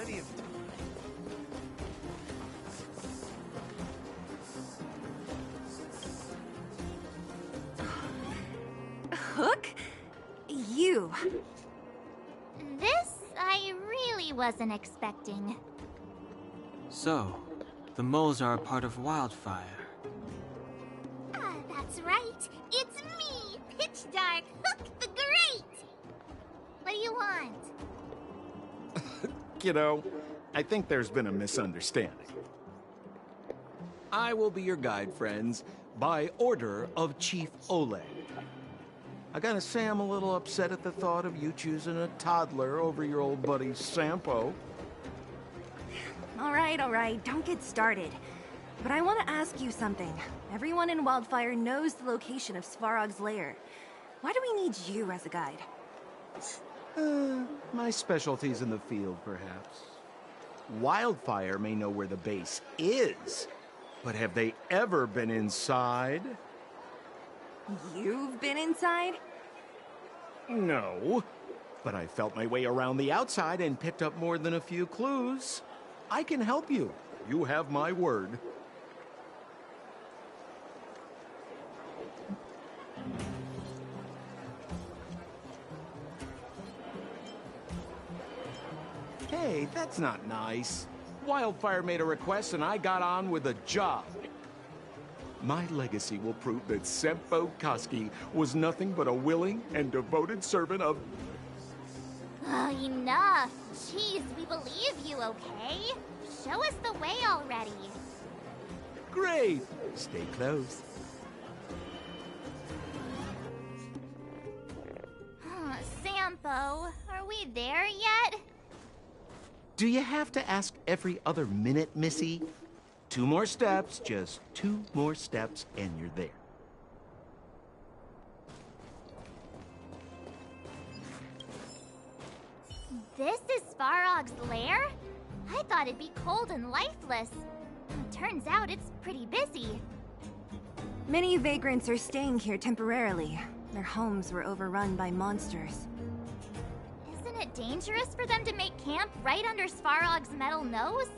plenty of... Hook? You. This I really wasn't expecting. So, the moles are a part of Wildfire. That's right. It's me, Pitch Dark Hook the Great. What do you want? Kiddo, I think there's been a misunderstanding. I will be your guide, friends, by order of Chief Oleg. I gotta say I'm a little upset at the thought of you choosing a toddler over your old buddy Sampo. All right, don't get started. But I want to ask you something. Everyone in Wildfire knows the location of Svarog's lair. Why do we need you as a guide? My specialty's in the field, perhaps. Wildfire may know where the base is, but have they ever been inside? You've been inside? No, but I felt my way around the outside and picked up more than a few clues. I can help you. You have my word. Hey, that's not nice. Wildfire made a request and I got on with the job. My legacy will prove that Sempo Koski was nothing but a willing and devoted servant of... Enough. Jeez, we believe you, okay? Show us the way already. Great! Stay close. Sampo, are we there yet? Do you have to ask every other minute, Missy? 2 more steps, just 2 more steps, and you're there. This is Svarog's lair? I thought it'd be cold and lifeless. Turns out it's pretty busy. Many vagrants are staying here temporarily. Their homes were overrun by monsters. Isn't it dangerous for them to make camp right under Svarog's metal nose?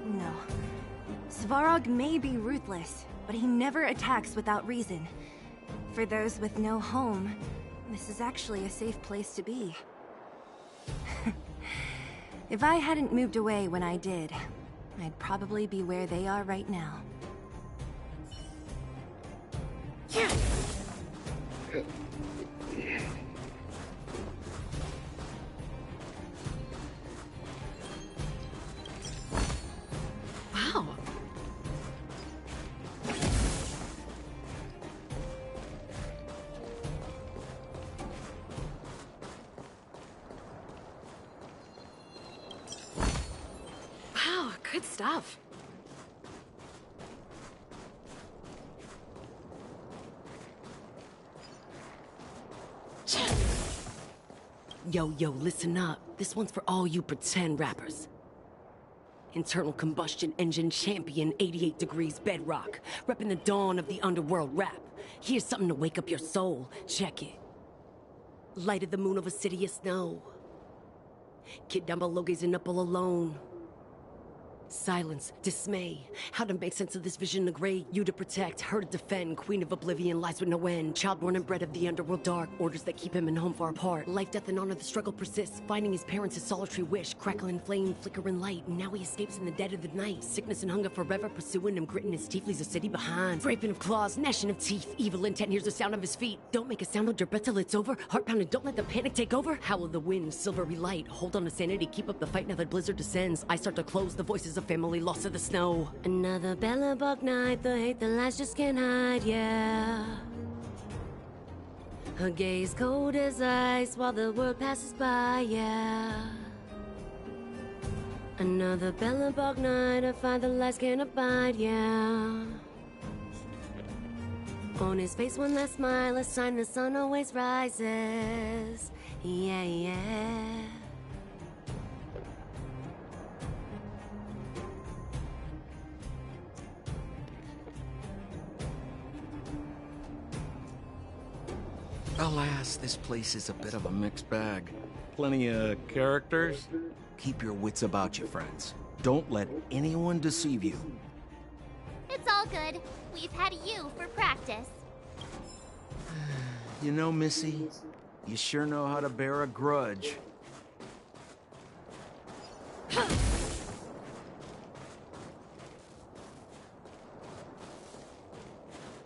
No. Svarog may be ruthless, but he never attacks without reason. For those with no home, this is actually a safe place to be. If I hadn't moved away when I did, I'd probably be where they are right now. Wow. Wow, good stuff. Yo, listen up. This one's for all you pretend rappers. Internal combustion engine champion, 88 degrees bedrock. Repping the dawn of the underworld rap. Here's something to wake up your soul. Check it. Light of the moon of a city of snow. Kid down below gazing up all alone. Silence, dismay. How to make sense of this vision of gray? You to protect, her to defend. Queen of oblivion lies with no end. Child born and bred of the underworld dark. Orders that keep him and home far apart. Life, death, and honor, the struggle persists. Finding his parents, his solitary wish. Crackling flame, flickering light. And now he escapes in the dead of the night. Sickness and hunger forever pursuing him. Gritting his teeth, leaves a city behind. Scraping of claws, gnashing of teeth. Evil intent, hears the sound of his feet. Don't make a sound, hold your breath till it's over. Heart pounding, don't let the panic take over. Howl of the wind, silvery light. Hold on to sanity, keep up the fight now that blizzard descends. I start to close, the voices of family lost to the snow. Another Bellabug night, the hate, the lies just can't hide, yeah. Her gaze cold as ice while the world passes by, yeah. Another Bellabug night, I find the lies can't abide, yeah. On his face one last smile, a sign the sun always rises, yeah, yeah. Alas, this place is a bit of a mixed bag. Plenty of characters? Keep your wits about you, friends. Don't let anyone deceive you. It's all good. We've had you for practice. You know, Missy, you sure know how to bear a grudge.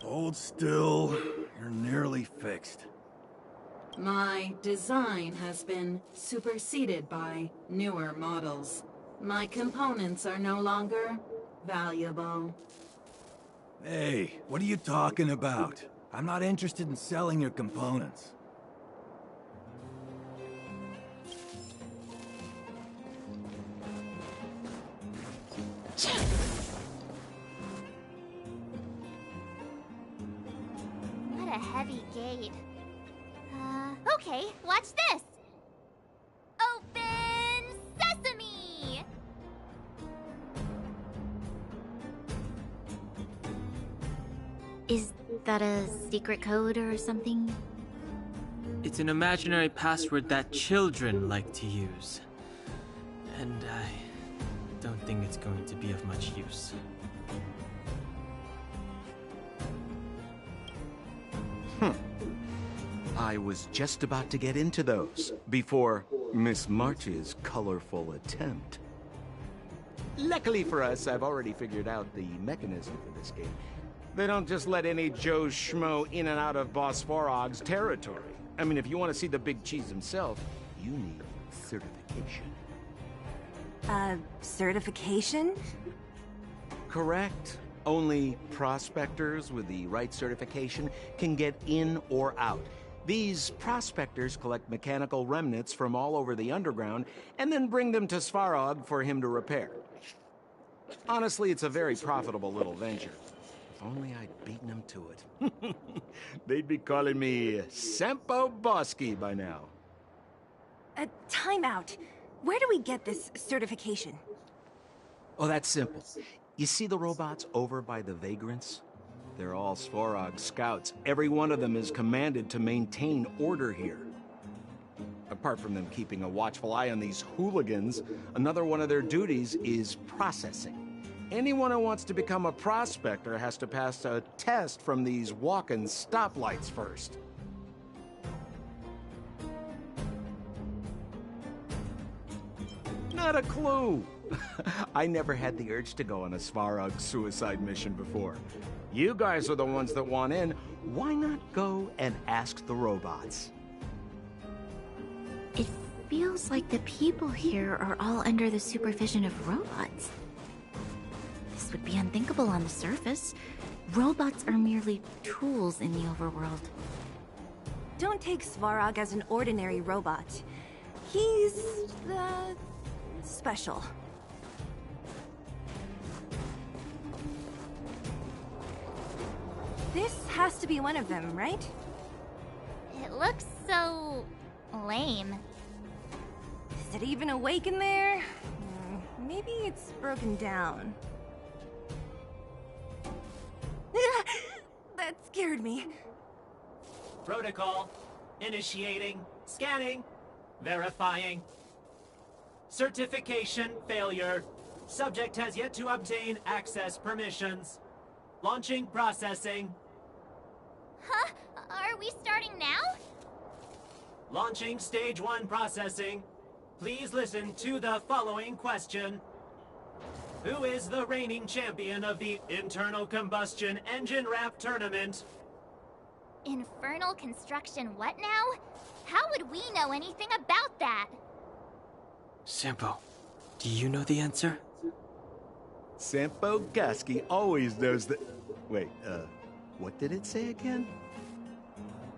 Hold still. You're nearly fixed. My design has been superseded by newer models. My components are no longer valuable. Hey, what are you talking about? I'm not interested in selling your components. What a heavy gate. Okay, watch this! Open sesame! Is that a secret code or something? It's an imaginary password that children like to use. And I don't think it's going to be of much use. I was just about to get into those before Miss March's colorful attempt. Luckily for us, I've already figured out the mechanism for this game. They don't just let any Joe Schmo in and out of Boss Farog's territory. I mean, if you want to see the big cheese himself, you need certification. Certification? Correct. Only prospectors with the right certification can get in or out. These prospectors collect mechanical remnants from all over the underground and then bring them to Svarog for him to repair. Honestly, it's a very profitable little venture. If only I'd beaten them to it. They'd be calling me Sempo Bosky by now. Time out. Where do we get this certification? Oh, that's simple. You see the robots over by the Vagrants? They're all Svarog scouts. Every one of them is commanded to maintain order here. Apart from them keeping a watchful eye on these hooligans, another one of their duties is processing. Anyone who wants to become a prospector has to pass a test from these walk-in stoplights first. Not a clue. I never had the urge to go on a Svarog suicide mission before. You guys are the ones that want in. Why not go and ask the robots? It feels like the people here are all under the supervision of robots. This would be unthinkable on the surface. Robots are merely tools in the overworld. Don't take Svarog as an ordinary robot. He's, special. This has to be one of them, right? It looks so lame. Is it even awake in there? Maybe it's broken down. That scared me. Protocol. Initiating. Scanning. Verifying. Certification failure. Subject has yet to obtain access permissions. Launching processing. Huh? Are we starting now? Launching stage 1 processing. Please listen to the following question. Who is the reigning champion of the Internal Combustion Engine Wrap Tournament? Infernal construction what now? How would we know anything about that? Sampo, do you know the answer? Sempo Bosky always knows the... Wait, what did it say again?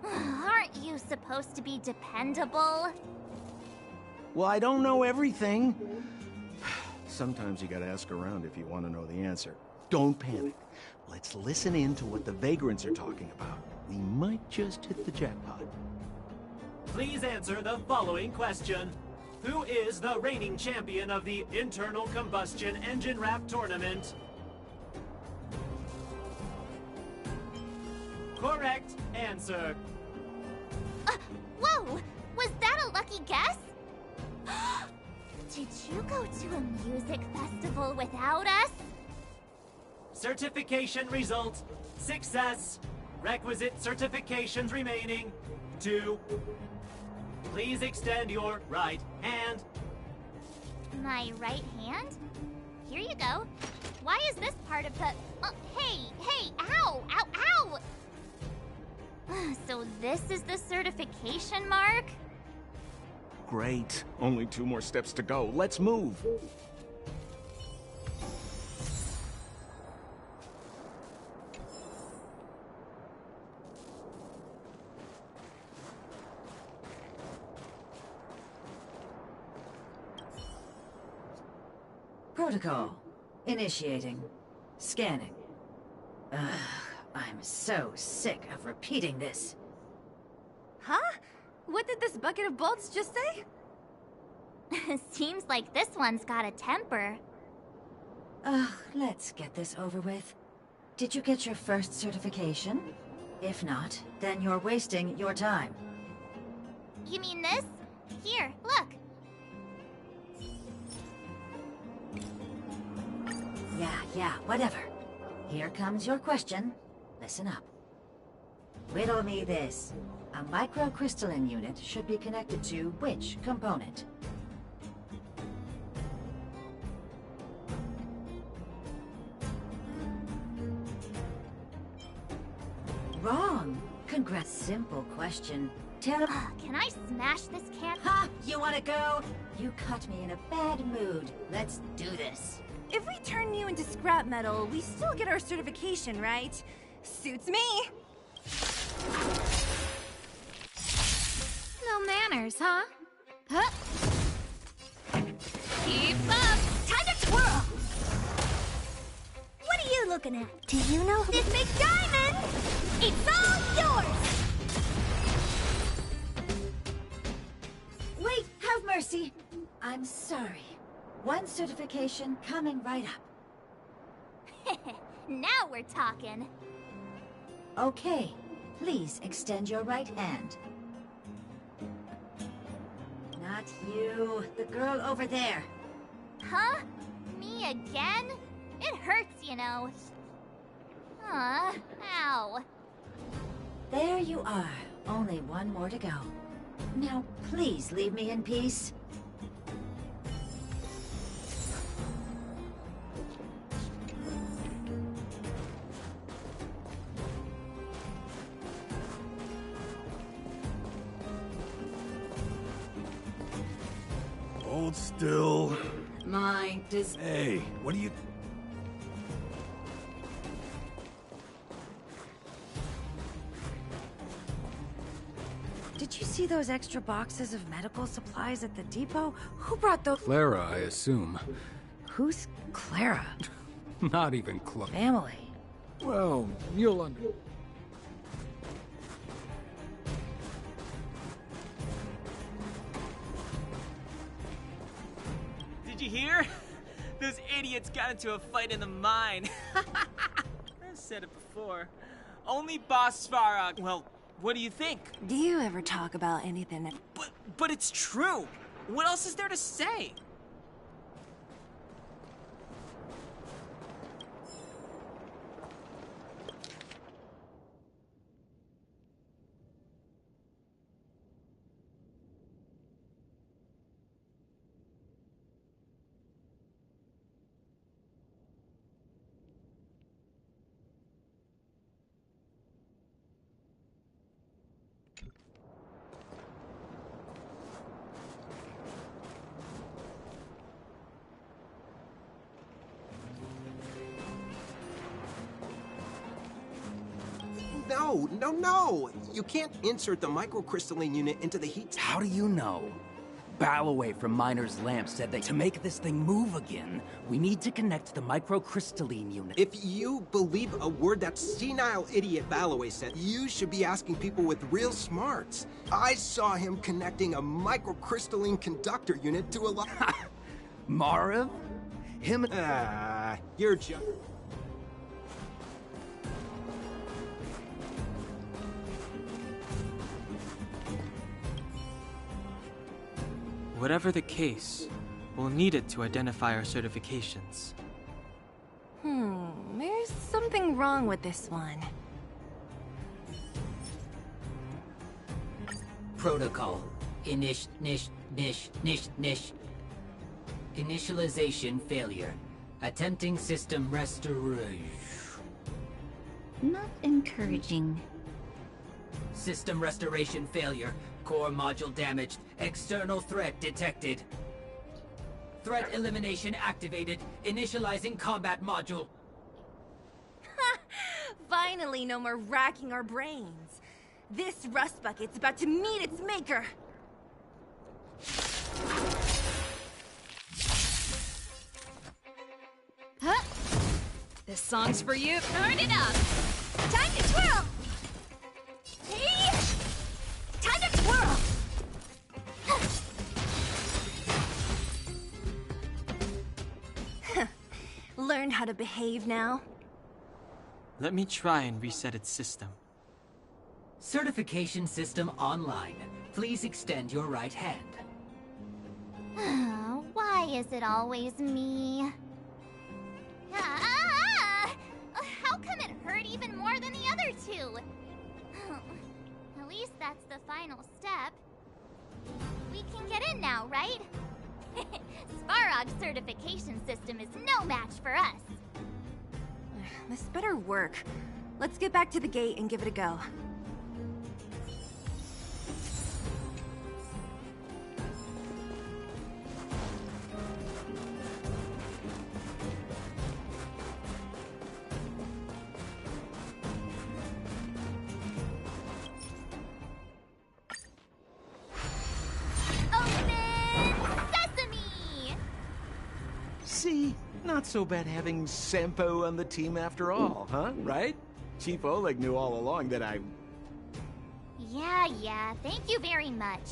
Aren't you supposed to be dependable? Well, I don't know everything. Sometimes you gotta ask around if you want to know the answer. Don't panic. Let's listen in to what the Vagrants are talking about. We might just hit the jackpot. Please answer the following question. Who is the reigning champion of the Internal Combustion Engine Wrap Tournament? Correct answer. Whoa! Was that a lucky guess? Did you go to a music festival without us? Certification result. Success. Requisite certifications remaining. 2. Please extend your right hand. My right hand? Here you go. Why is this part of the... hey, ow, ow, ow! So this is the certification mark? Great. Only 2 more steps to go. Let's move. Protocol. Initiating. Scanning. Ugh, I'm so sick of repeating this. Huh? What did this bucket of bolts just say? Seems like this one's got a temper. Ugh, let's get this over with. Did you get your first certification? If not, then you're wasting your time. You mean this? Here, look. Yeah, whatever. Here comes your question. Listen up. Riddle me this. A microcrystalline unit should be connected to which component? Wrong. Congrats. Simple question. Tell... Can I smash this can? Ha! You wanna go? You caught me in a bad mood. Let's do this. If we turn you into scrap metal, we still get our certification, right? Suits me. No manners, huh? Huh? Keep up! Time to twirl! What are you looking at? Do you know this big diamond? It's all yours! Wait, have mercy. I'm sorry. 1 certification coming right up. Now we're talking. Okay, please extend your right hand. Not you, the girl over there. Huh? Me again? It hurts, you know. Ow. There you are. Only 1 more to go. Now, please leave me in peace. Hold still. Hey, what are you... Did you see those extra boxes of medical supplies at the depot? Who brought those? Clara, I assume. Who's Clara? Not even close. Family. Well, you'll Did you hear? Those idiots got into a fight in the mine. I said it before. Only Boss Svarog. Well, what do you think? Do you ever talk about anything? But it's true. What else is there to say? No! You can't insert the microcrystalline unit into the heat... How do you know? Balloway from Miner's Lamp said that to make this thing move again, we need to connect the microcrystalline unit. If you believe a word that senile idiot Balloway said, you should be asking people with real smarts. I saw him connecting a microcrystalline conductor unit to a... Marv? Him... You're just... Whatever the case, We'll need it to identify our certifications. There's something wrong with this one. Protocol. Initialization failure. Attempting system restoration. Not encouraging. System restoration failure. Core module damaged. External threat detected. Threat elimination activated. Initializing combat module. Finally, no more racking our brains. This rust bucket's about to meet its maker. Huh? This song's for you. Turn it up! Time to twirl! Hey! Time to twirl! Learn how to behave now. Let me try and reset its system. Certification system online. Please extend your right hand. Why is it always me? How come it hurt even more than the other two? At least that's the final step. We can get in now, right? Svarog's certification system is no match for us. This better work. Let's get back to the gate and give it a go. See? Not so bad having Sampo on the team after all, huh? Right? Chief Oleg knew all along that I... Yeah, thank you very much.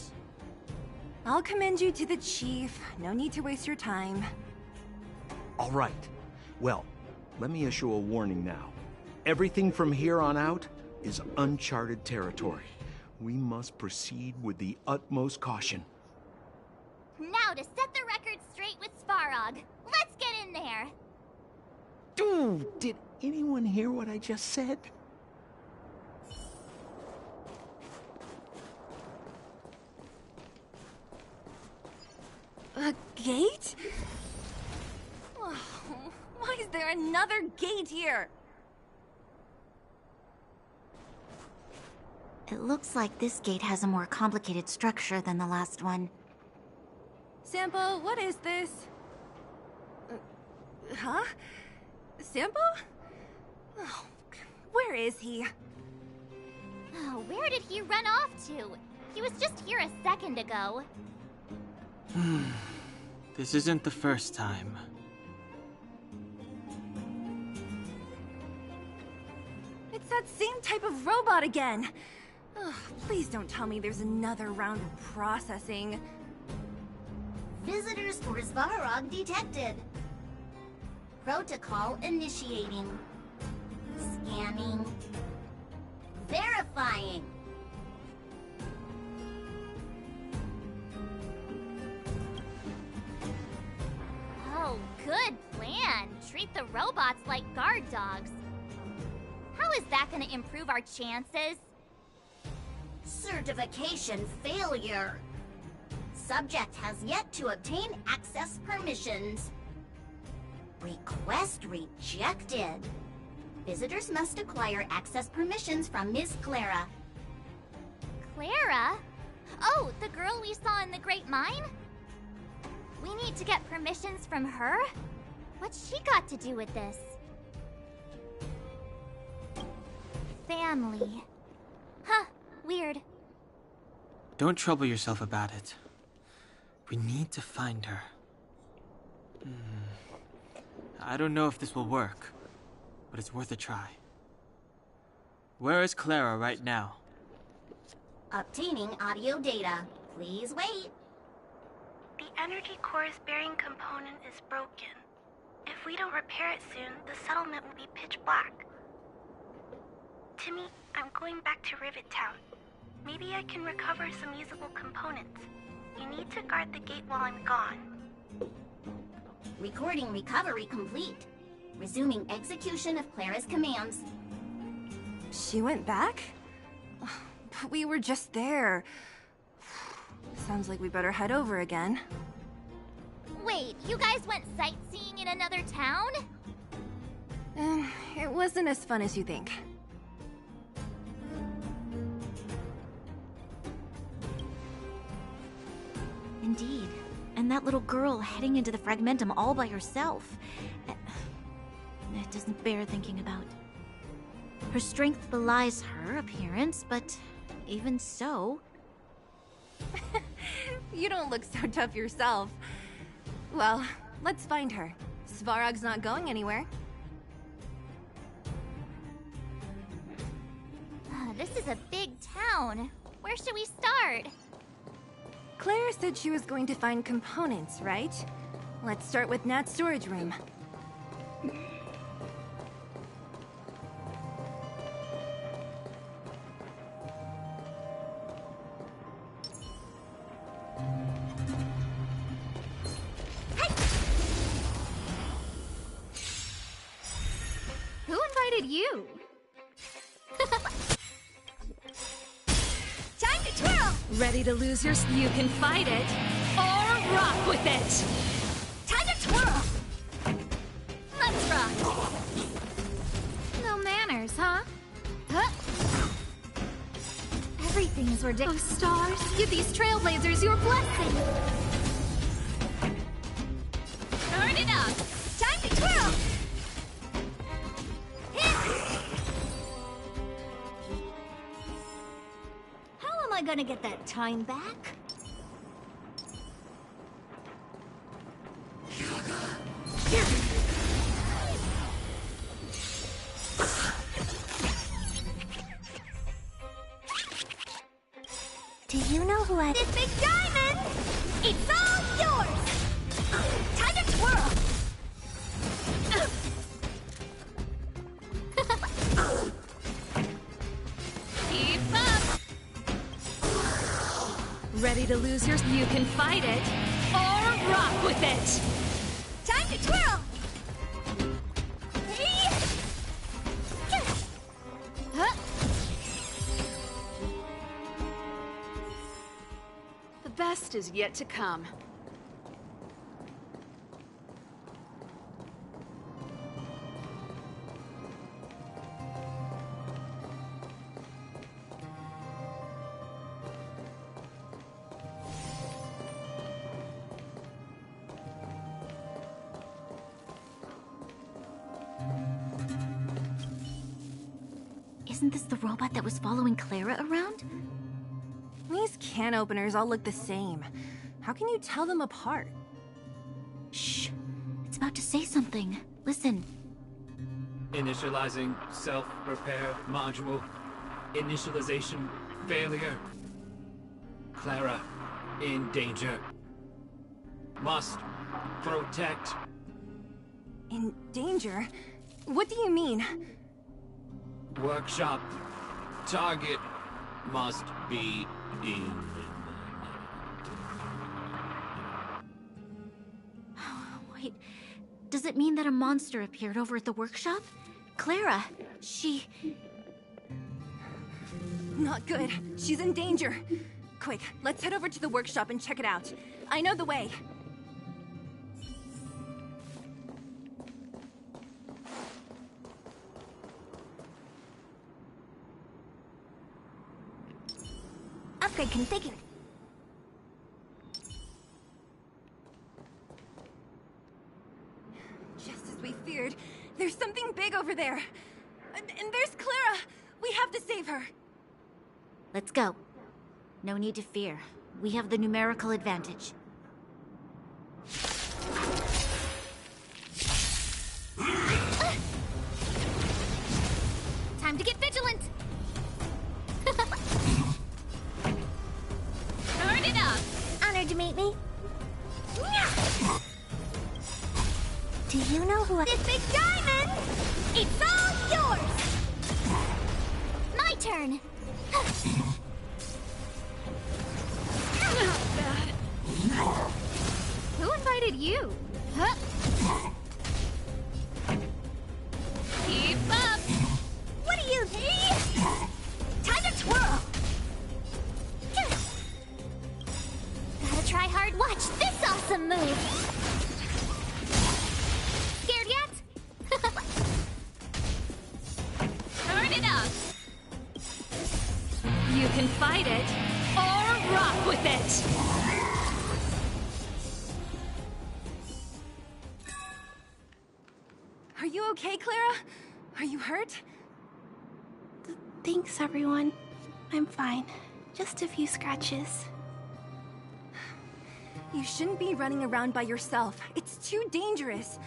I'll commend you to the chief. No need to waste your time. All right. Well, let me issue a warning now. Everything from here on out is uncharted territory. We must proceed with the utmost caution. Now to set the record straight with Svarog. Let's get in there. Dude, did anyone hear what I just said? A gate? Oh, why is there another gate here? It looks like this gate has a more complicated structure than the last one. Sampo, what is this? Huh? Sampo? Oh, where is he? Oh, where did he run off to? He was just here a second ago. This isn't the first time. It's that same type of robot again. Ugh, please don't tell me there's another round of processing. Visitors for Svarog detected. Protocol initiating. Scanning. Verifying. Oh, good plan. Treat the robots like guard dogs. How is that going to improve our chances? Certification failure. Subject has yet to obtain access permissions. Request rejected. Visitors must acquire access permissions from Ms. Clara. Clara? Oh, the girl we saw in the Great Mine? We need to get permissions from her? What's she got to do with this? Family. Huh, weird. Don't trouble yourself about it. We need to find her. I don't know if this will work, but it's worth a try. Where is Clara right now? Obtaining audio data. Please wait. The energy core's bearing component is broken. If we don't repair it soon, the settlement will be pitch black. Timmy, I'm going back to Rivet Town. Maybe I can recover some usable components. You need to guard the gate while I'm gone. Recording recovery complete. Resuming execution of Clara's commands. She went back? But we were just there. Sounds like we better head over again. Wait, you guys went sightseeing in another town? It wasn't as fun as you think. Indeed. And that little girl heading into the Fragmentum all by herself. It doesn't bear thinking about. Her strength belies her appearance, but even so... You don't look so tough yourself. Well, let's find her. Svarog's not going anywhere. This is a big town. Where should we start? Claire said she was going to find components, right? Let's start with Nat's storage room. Who invited you? Time to twirl! Ready to lose your... You can fight it, or rock with it! Time to twirl! Let's rock! No manners, huh? Everything is ridiculous. Oh, stars, give these trailblazers your blessing! Turn it up! Time to twirl! How am I gonna get that time back? Do you know who I... This big diamond! It's all yours! Time to twirl! Keep up! Ready to lose your... You can fight it, or rock with it! Time to twirl! The best is yet to come. Isn't this the robot that was following Clara around? These can openers all look the same. How can you tell them apart? Shh. It's about to say something. Listen. Initializing self-repair module. Initialization failure. Clara in danger. Must protect. In danger? What do you mean? Workshop. Target must be in. Wait, does it mean that a monster appeared over at the workshop? Clara, she... Not good. She's in danger. Quick, let's head over to the workshop and check it out. I know the way. Upgrade configured. Just as we feared, there's something big over there. And there's Clara! We have to save her! Let's go. No need to fear. We have the numerical advantage. Time to get vigilant! Turn it up! Honored to meet me. Do you know who I... This big diamond! It's all yours! My turn! Not bad. Who invited did you? Huh? Keep up! What do you... Time to twirl! Gotta try hard. Watch this awesome move. Scared yet? Turn it up! You can fight it, or rock with it! Are you okay, Clara? Are you hurt? Thanks, everyone. I'm fine. Just a few scratches. You shouldn't be running around by yourself. It's too dangerous.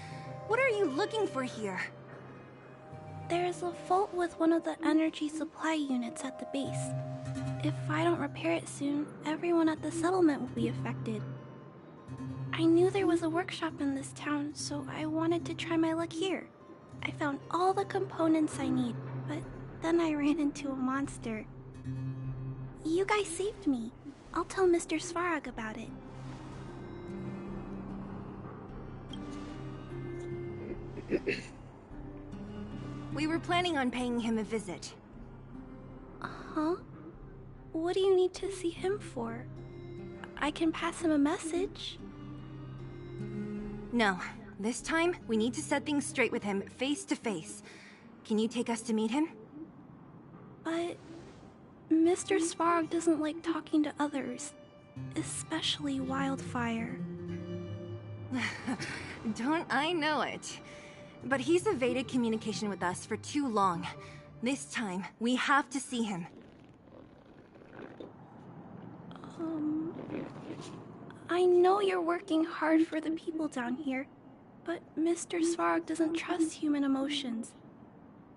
What are you looking for here? There's a fault with one of the energy supply units at the base. If I don't repair it soon, everyone at the settlement will be affected. I knew there was a workshop in this town, so I wanted to try my luck here. I found all the components I need, but then I ran into a monster. You guys saved me. I'll tell Mr. Svarog about it. We were planning on paying him a visit. Huh? What do you need to see him for? I can pass him a message. No. This time, we need to set things straight with him, face to face. Can you take us to meet him? But... Mr. Svarog doesn't like talking to others. Especially Wildfire. Don't I know it? But he's evaded communication with us for too long. This time, we have to see him. I know you're working hard for the people down here, but Mr. Svarog doesn't trust human emotions.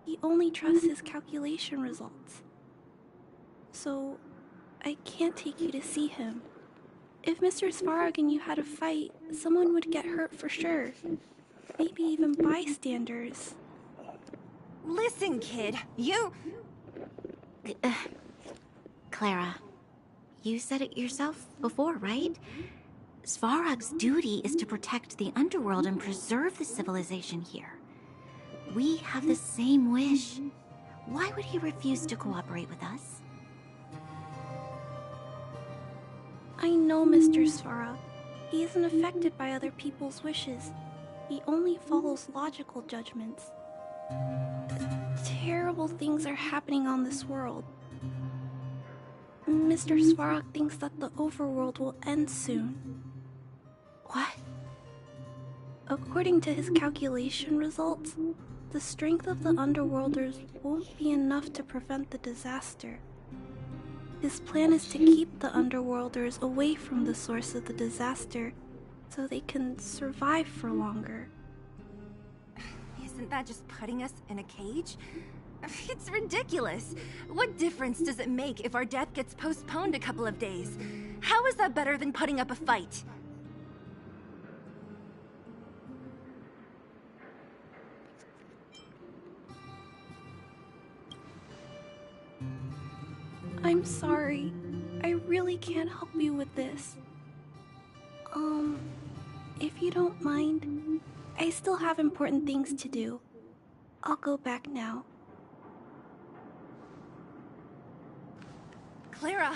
He only trusts his calculation results. So, I can't take you to see him. If Mr. Svarog and you had a fight, someone would get hurt for sure. Maybe even bystanders. Listen, kid, you... Clara, you said it yourself before, right? Svarog's duty is to protect the underworld and preserve the civilization here. We have the same wish. Why would he refuse to cooperate with us? I know Mr. Svarog. He isn't affected by other people's wishes. He only follows logical judgments. Terrible things are happening on this world. Mr. Svarog thinks that the overworld will end soon. What? According to his calculation results, the strength of the Underworlders won't be enough to prevent the disaster. His plan is to keep the Underworlders away from the source of the disaster so they can survive for longer. Isn't that just putting us in a cage? It's ridiculous. What difference does it make if our death gets postponed a couple of days? How is that better than putting up a fight? I'm sorry. I really can't help you with this. If you don't mind, I still have important things to do. I'll go back now. Clara!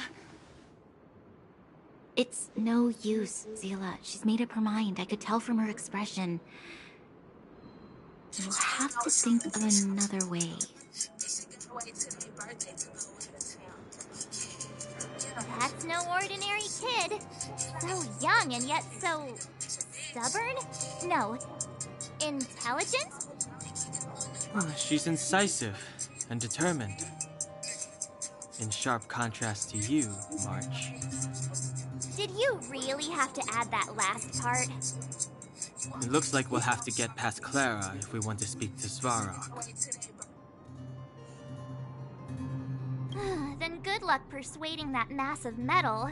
It's no use, Zila. She's made up her mind. I could tell from her expression. We'll have to think of another way. That's no ordinary kid. So young and yet so... stubborn? No. Intelligent? She's incisive and determined. In sharp contrast to you, March. Did you really have to add that last part? It looks like we'll have to get past Clara if we want to speak to Svarog. Then good luck persuading that mass of metal.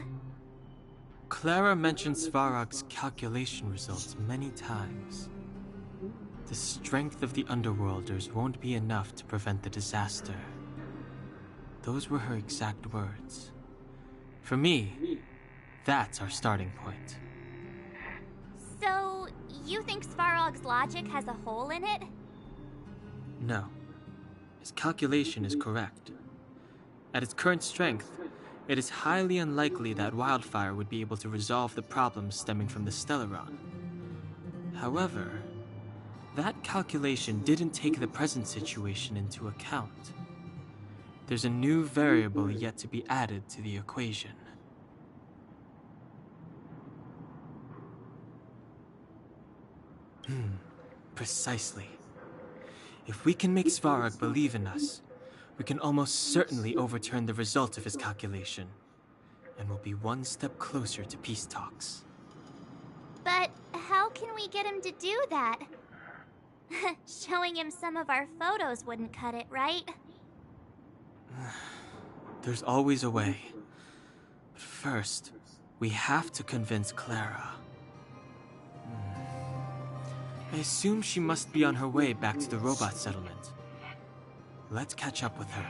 Clara mentioned Svarog's calculation results many times. The strength of the Underworlders won't be enough to prevent the disaster. Those were her exact words. For me, that's our starting point. So, You think Svarog's logic has a hole in it? No. His calculation is correct. At its current strength, it is highly unlikely that Wildfire would be able to resolve the problems stemming from the Stellaron. However, that calculation didn't take the present situation into account. There's a new variable yet to be added to the equation. Precisely. If we can make Svarog believe in us, we can almost certainly overturn the result of his calculation, and we'll be one step closer to peace talks. But how can we get him to do that? Showing him some of our photos wouldn't cut it, right? There's always a way. But first, we have to convince Clara. I assume she must be on her way back to the robot settlement. Let's catch up with her.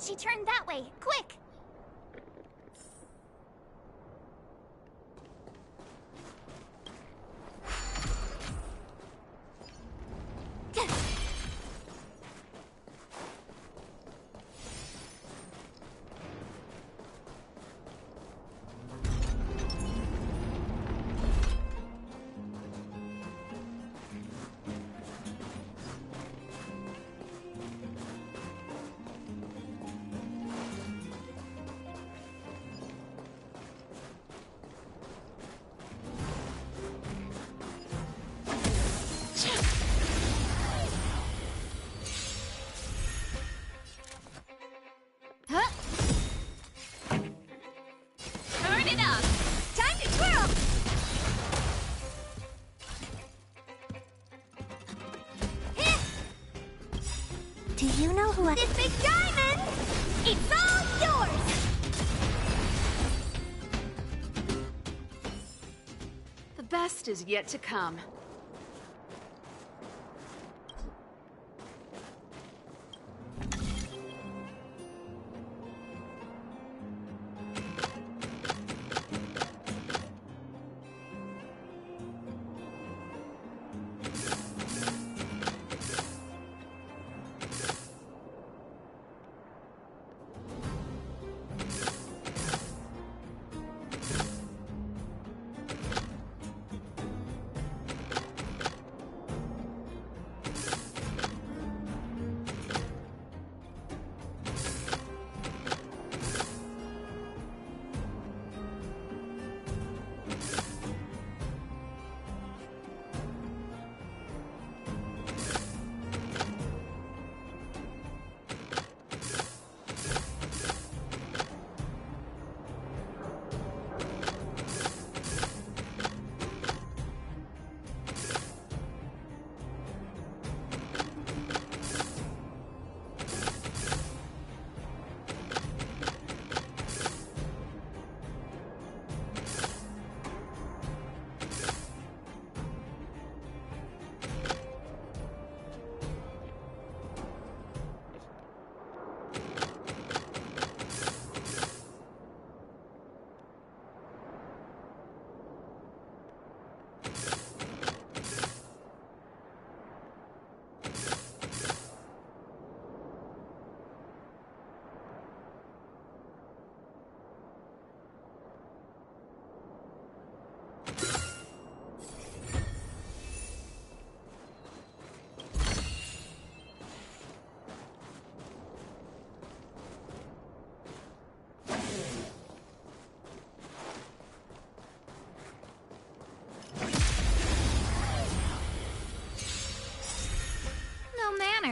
She turned that way. Quick! Turn it up! Time to twirl! Do you know who This big diamond! It's all yours! The best is yet to come.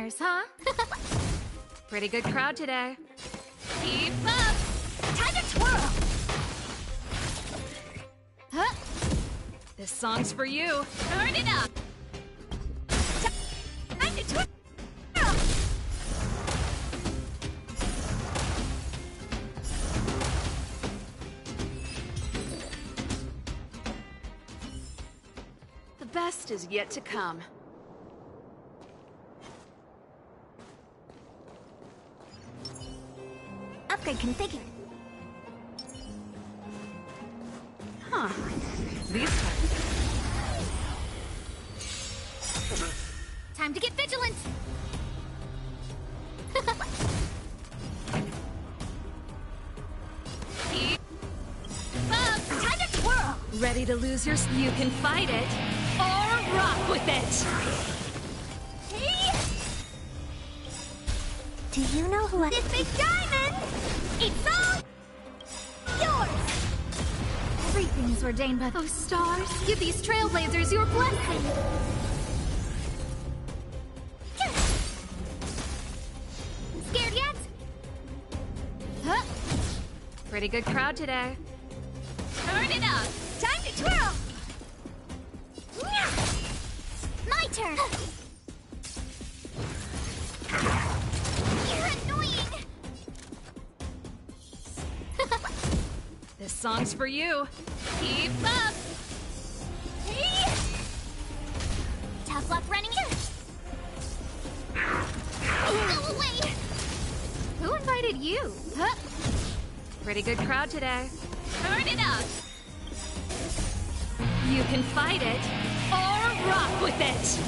manners, huh? Pretty good crowd today. Keep up! Time to twirl! Huh? This song's for you. Turn it up! Time to twirl! The best is yet to come. Upgrade configured. Huh. These parts. Time to get vigilant! Keep up! Time to twirl! Ready to lose your... You can fight it, or rock with it! Hey! Do you know who this big diamond? It's all yours! Everything is ordained by those stars. Give these trailblazers your blessing! Scared yet? Huh? Pretty good crowd today. Turn it up! Time to twirl! My turn! You're annoying! This song's for you. Keep up! Hey! Tough luck running in! Go away! Who invited you? Huh? Pretty good crowd today. Turn it up! You can fight it, or rock with it!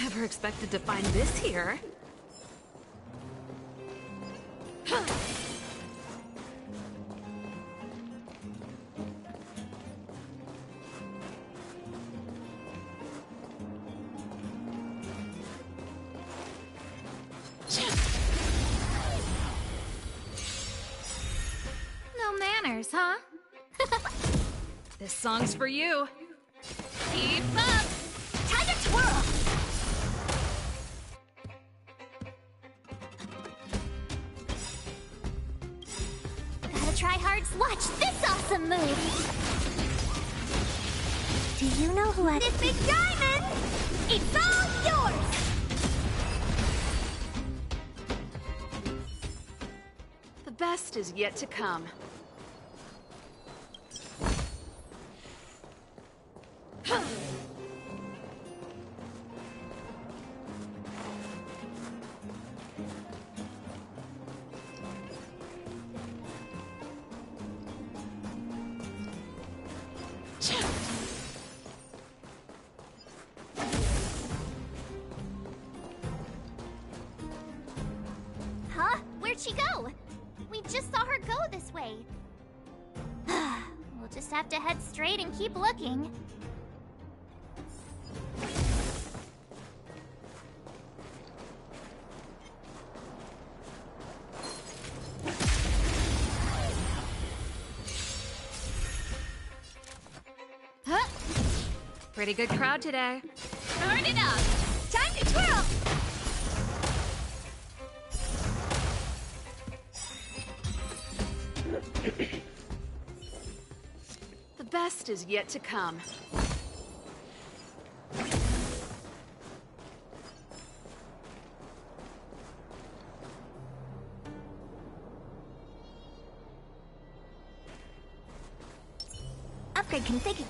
Never expected to find this here. No manners, huh? This song's for you. Keep up! Time to twirl! Gotta try hard. Watch this awesome move! Do you know who this big diamond? It's all yours! The best is yet to come. Huh? Where'd she go? We just saw her go this way. We'll just have to head straight and keep looking. Huh? Pretty good crowd today. Turn it up! Time to twirl! The best is yet to come. Upgrade configured.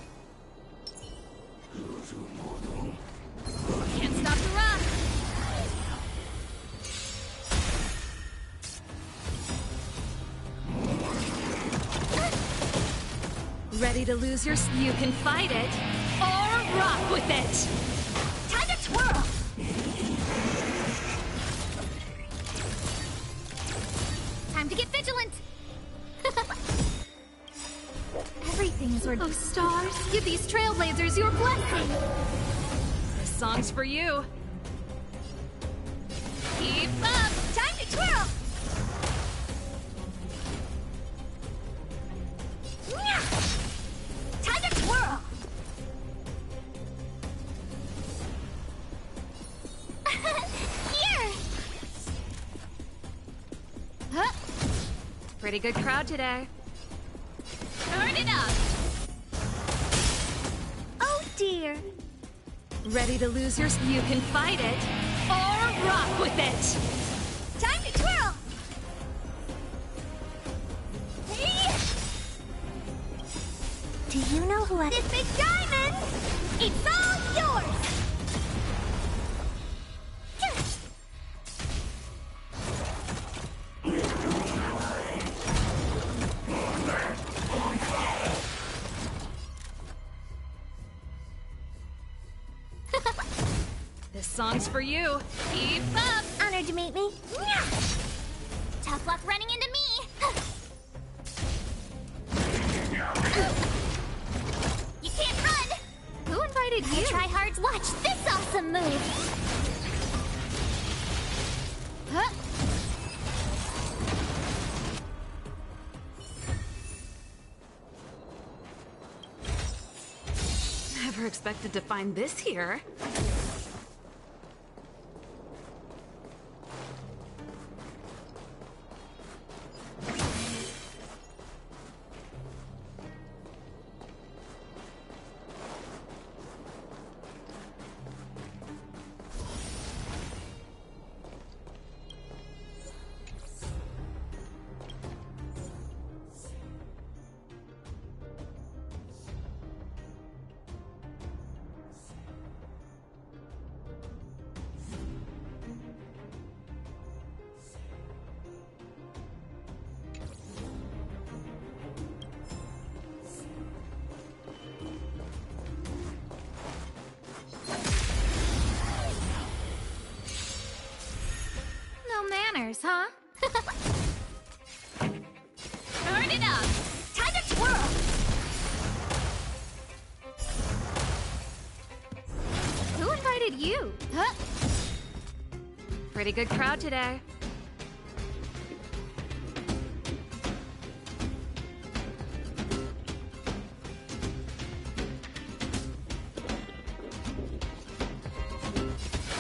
Can't stop the rock! Ready to lose your... You can fight it, or rock with it! Time to twirl! Time to get vigilant! Everything is ordained. Oh, stars! Give these trailblazers your blessing! This song's for you. Keep up! Time to twirl! Time to twirl! Here! Huh? Pretty good crowd today. Turn it up! Oh dear. Ready to lose your... You can fight it, or rock with it! Time to twirl! Do you know who I... This big diamond! It's all yours! This song's for you. Keep up! Honored to meet me. Tough luck running into me! You can't run! Who invited you? Tryhards, watch this awesome move! Huh? Never expected to find this here. Manners, huh? Turn it up! Time to twirl! Who invited you? Huh? Pretty good crowd today.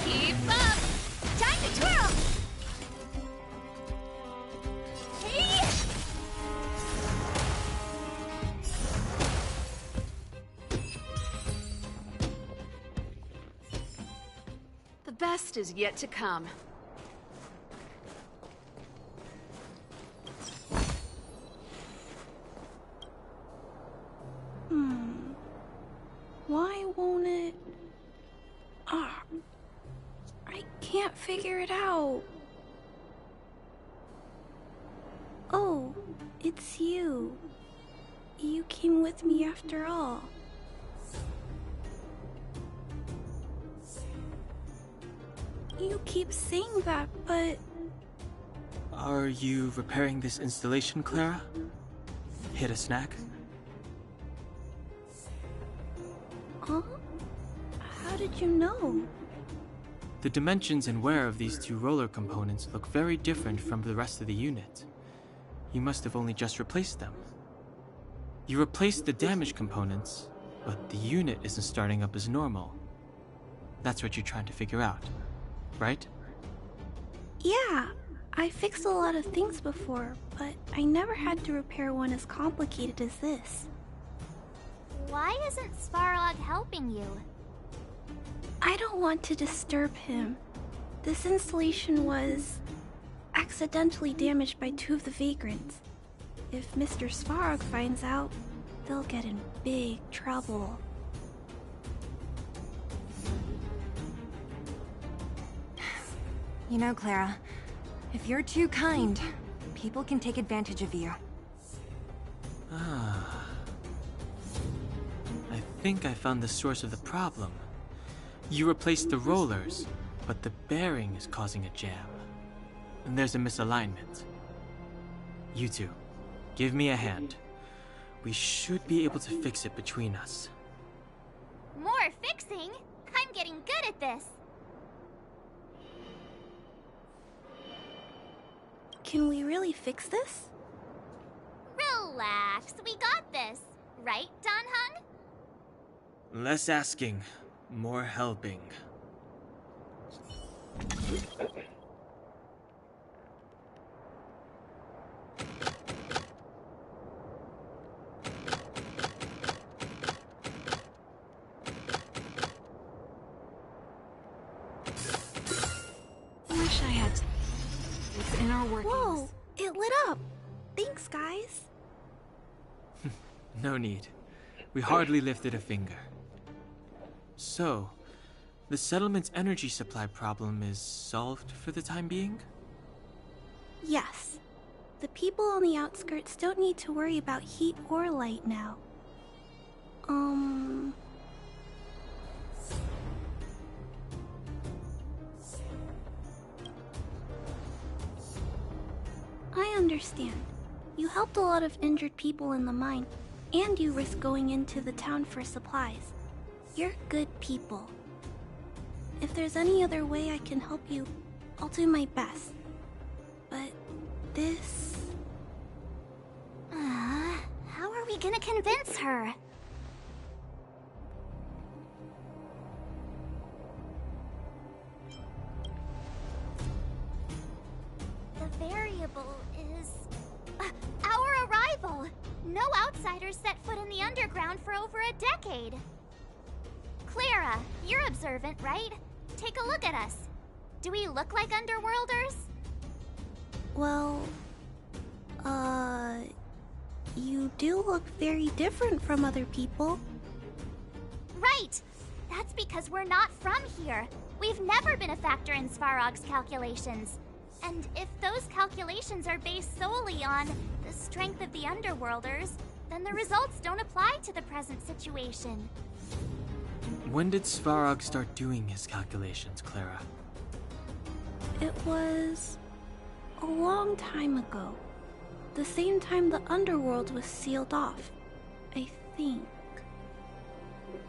Keep up! Time to twirl! The best is yet to come. Why won't it... Ah, I can't figure it out. Oh, it's you. You came with me after all. You keep saying that, but... Are you repairing this installation, Clara? Hit a snack? Huh? How did you know? The dimensions and wear of these two roller components look very different from the rest of the unit. You must have only just replaced them. You replaced the damaged components, but the unit isn't starting up as normal. That's what you're trying to figure out, right? Yeah, I fixed a lot of things before, but I never had to repair one as complicated as this. Why isn't Svarog helping you? I don't want to disturb him. This installation was accidentally damaged by two of the vagrants. If Mr. Svarog finds out, they'll get in big trouble. You know, Clara, if you're too kind, people can take advantage of you. Ah. I think I found the source of the problem. You replaced the rollers, but the bearing is causing a jam. And there's a misalignment. You two, give me a hand. We should be able to fix it between us. More fixing? I'm getting good at this. Can we really fix this? Relax, we got this. Right, Don Hung? Less asking, more helping. Wish I had. It's in our workings. Whoa! It lit up! Thanks, guys. No need. We hardly lifted a finger. So, the settlement's energy supply problem is solved for the time being? Yes. The people on the outskirts don't need to worry about heat or light now. I understand. You helped a lot of injured people in the mine, and you risked going into the town for supplies. You're good people. If there's any other way I can help you, I'll do my best. But this... How are we gonna convince her? The variable is... our arrival! No outsiders set foot in the underground for over a decade. Clara, you're observant, right? Take a look at us. Do we look like underworlders? Well... You do look very different from other people. Right! That's because we're not from here. We've never been a factor in Svarog's calculations. And if those calculations are based solely on the strength of the Underworlders, then the results don't apply to the present situation. When did Svarog start doing his calculations, Clara? It was... a long time ago. The same time the Underworld was sealed off, I think.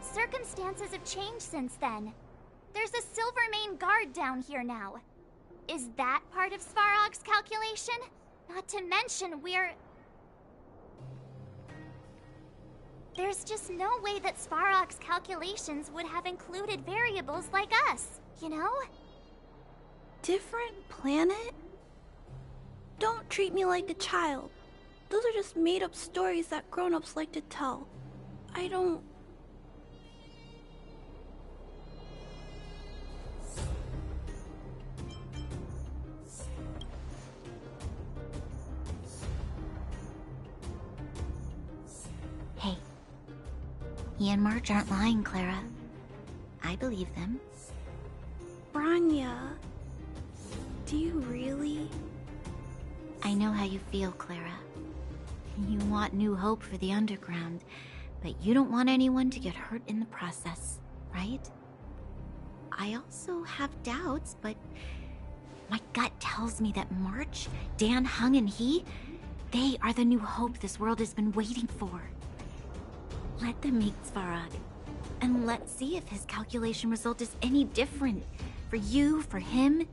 Circumstances have changed since then. There's a Silvermane guard down here now. Is that part of Svarog's calculation? Not to mention there's just no way that Svarog's calculations would have included variables like us, you know? Different planet? Don't treat me like a child. Those are just made-up stories that grown-ups like to tell. I don't... Hey. He and March aren't lying, Clara. I believe them. Branya... Do you really... I know how you feel, Clara. You want new hope for the underground, but you don't want anyone to get hurt in the process, right? I also have doubts, but my gut tells me that March, Dan Hung, and they are the new hope this world has been waiting for. Let them meet Svarog, and let's see if his calculation result is any different. For you, for him,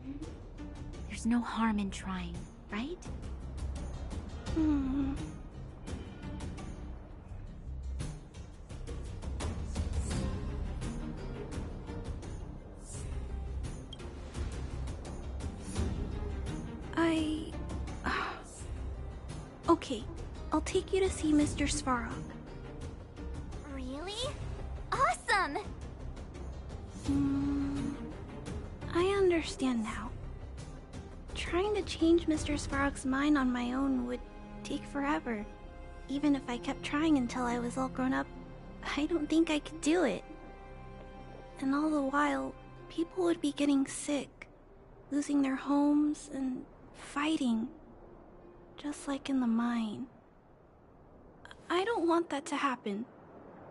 there's no harm in trying, right? Okay, I'll take you to see Mr. Svarog. Really? Awesome! I understand now. Trying to change Mr. Svarog's mind on my own would take forever. Even if I kept trying until I was all grown up, I don't think I could do it. And all the while, people would be getting sick, losing their homes, and fighting. Just like in the mine. I don't want that to happen.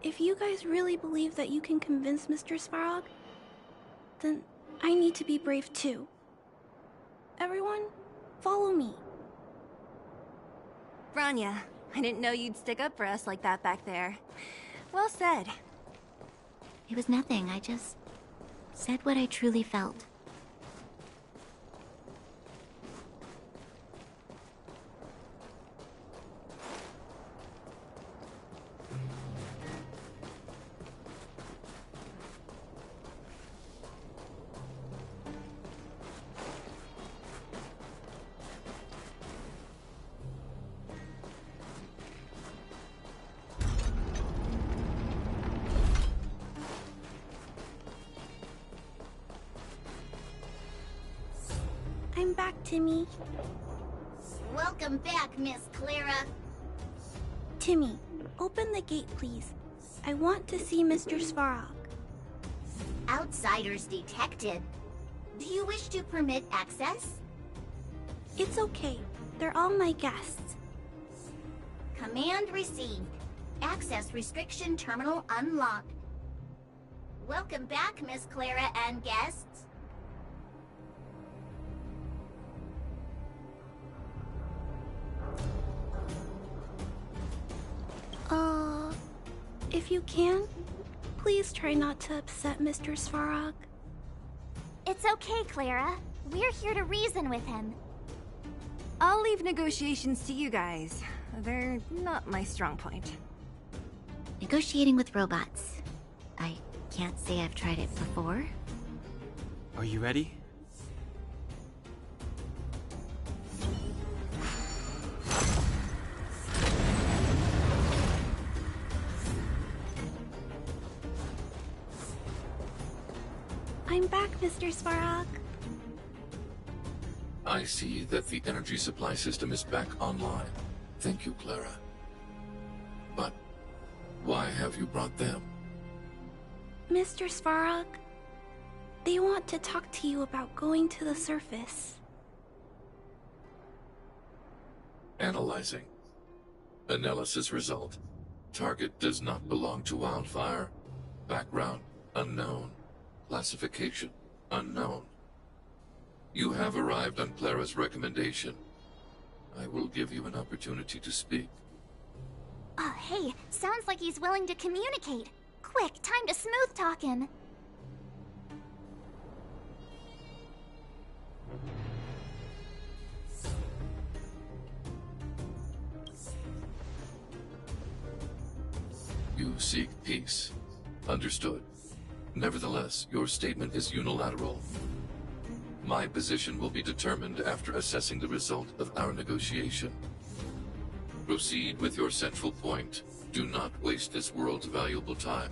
If you guys really believe that you can convince Mr. Svarog, then I need to be brave too. Everyone, follow me. Branya, I didn't know you'd stick up for us like that back there. Well said. It was nothing. I just said what I truly felt. I'm back, Timmy. Welcome back, Miss Clara. Timmy, open the gate, please. I want to see Mr. Svarog. Outsiders detected. Do you wish to permit access? It's okay. They're all my guests. Command received. Access restriction terminal unlocked. Welcome back, Miss Clara and guests. If you can, please try not to upset Mr. Svarog. It's okay, Clara. We're here to reason with him. I'll leave negotiations to you guys. They're not my strong point. Negotiating with robots. I can't say I've tried it before. Are you ready? I'm back, Mr. Svarog. I see that the energy supply system is back online. Thank you, Clara. But why have you brought them? Mr. Svarog, they want to talk to you about going to the surface. Analyzing. Analysis result. Target does not belong to Wildfire. Background unknown. Classification unknown. You have arrived on Clara's recommendation. I will give you an opportunity to speak. Oh, hey, sounds like he's willing to communicate. Quick, time to smooth talk him. You seek peace. Understood. Nevertheless, your statement is unilateral. My position will be determined after assessing the result of our negotiation. Proceed with your central point. Do not waste this world's valuable time.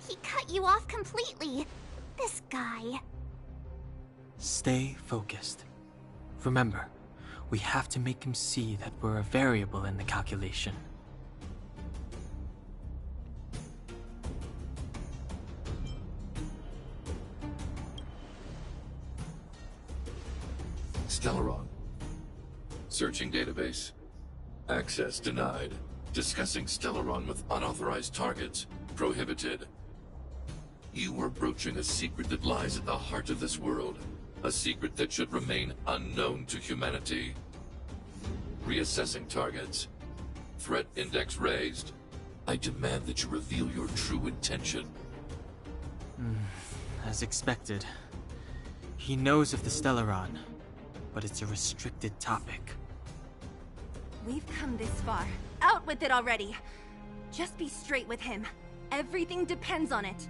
He cut you off completely. This guy. Stay focused. Remember, we have to make him see that we're a variable in the calculation. Stellaron. Searching database. Access denied. Discussing Stellaron with unauthorized targets. Prohibited. You are broaching a secret that lies at the heart of this world. A secret that should remain unknown to humanity. Reassessing targets. Threat index raised. I demand that you reveal your true intention. As expected. He knows of the Stellaron, but it's a restricted topic. We've come this far. Out with it already! Just be straight with him. Everything depends on it.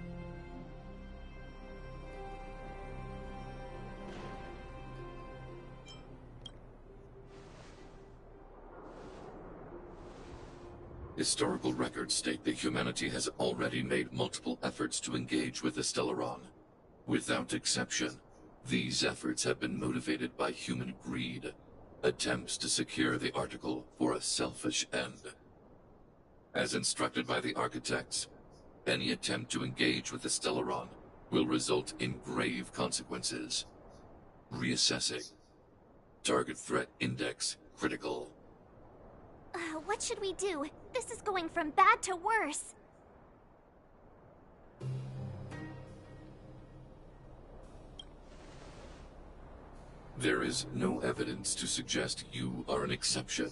Historical records state that humanity has already made multiple efforts to engage with the Stellaron. Without exception, these efforts have been motivated by human greed, attempts to secure the article for a selfish end. As instructed by the architects, any attempt to engage with the Stellaron will result in grave consequences. Reassessing. Target threat index critical. What should we do? This is going from bad to worse. There is no evidence to suggest you are an exception.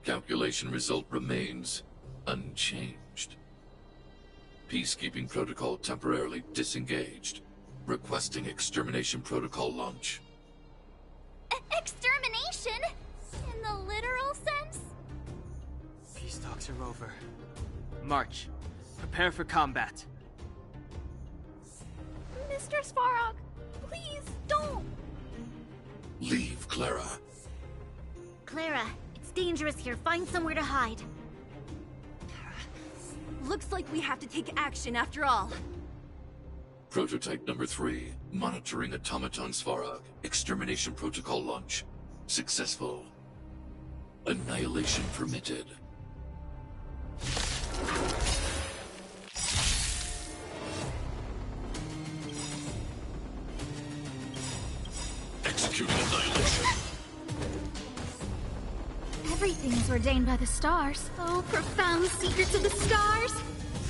Calculation result remains unchanged. Peacekeeping protocol temporarily disengaged. Requesting extermination protocol launch. Extermination? In the literal sense? Peace talks are over. March. Prepare for combat. Mr. Svarog, please don't! Leave, Clara. Clara, it's dangerous here. Find somewhere to hide. Looks like we have to take action after all. Prototype number 3, monitoring automaton Svarog. Extermination protocol launch. Successful. Annihilation permitted. Executing annihilation. Everything is ordained by the stars. Oh, profound secrets of the stars!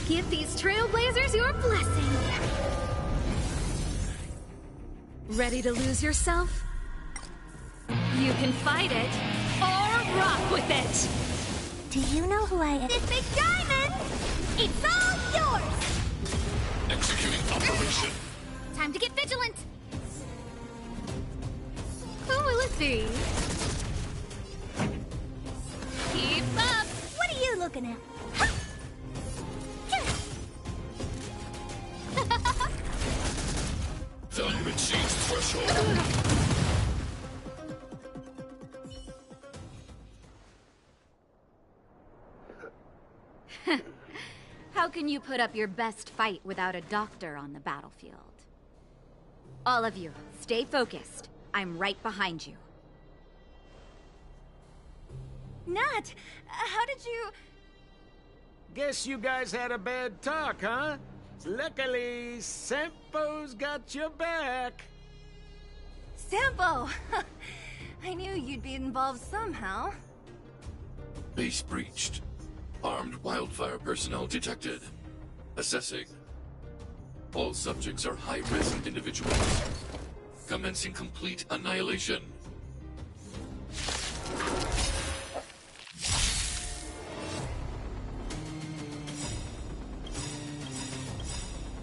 Give these trailblazers your blessing! Ready to lose yourself? You can fight it, or rock with it! Do you know who I am? This big diamond! It's all yours! Executing operation. Time to get vigilant! Who will it be? Keep up! What are you looking at? Value exceeds threshold. How can you put up your best fight without a doctor on the battlefield? All of you, stay focused. I'm right behind you. Nat, how did you... Guess you guys had a bad talk, huh? Luckily, Sempo's got your back. Sampo! I knew you'd be involved somehow. Base breached. Armed wildfire personnel detected. Assessing. All subjects are high-risk individuals. Commencing complete annihilation.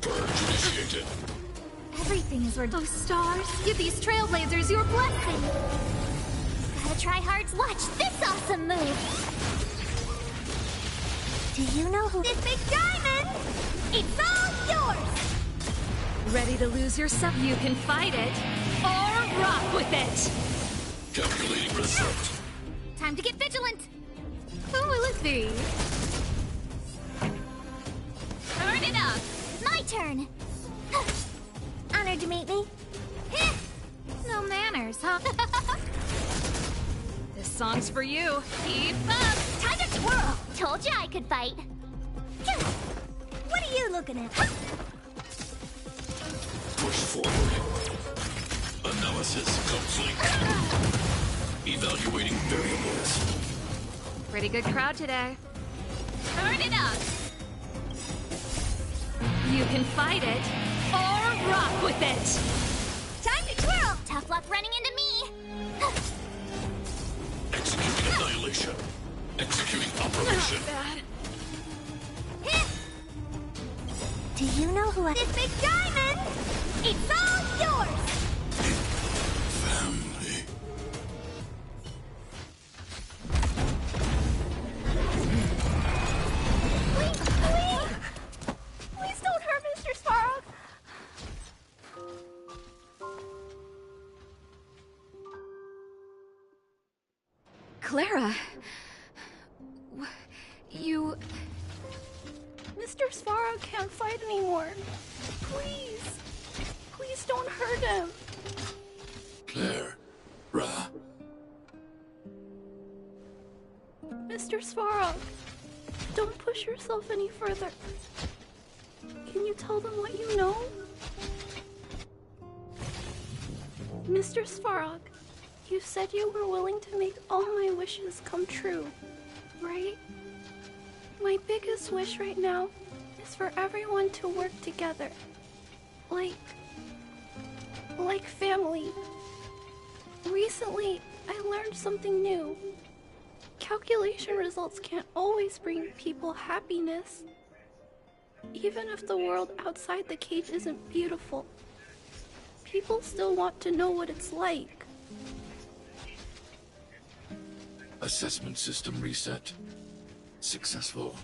Purge initiated. Everything is where those stars. Give these trailblazers your blessing! Gotta try hard to watch this awesome move! Do you know who... This big diamond! It's all yours! Ready to lose yourself? You can fight it, or rock with it! Calculating result. Time to get vigilant! Who will it be? Turn it up! My turn! Honored to meet me. No manners, huh? This song's for you. Keep up! Time to twirl! Told you I could fight. What are you looking at? Push forward. Analysis complete. Evaluating variables. Pretty good crowd today. Turn it up! You can fight it, or rock with it! Time to twirl! Tough luck running into me! Executing annihilation. Executing operation. Do you know who I... This big diamond! It's all yours! Family. Please don't hurt Mr. Svarog! Clara... You... Mr. Svarog can't fight anymore. Please. Please don't hurt him. Claire. Ra. Mr. Svarog, don't push yourself any further. Can you tell them what you know? Mr. Svarog, you said you were willing to make all my wishes come true, right? My biggest wish right now is for everyone to work together. Like family. Recently, I learned something new. Calculation results can't always bring people happiness. Even if the world outside the cage isn't beautiful, people still want to know what it's like. Assessment system reset. Successful.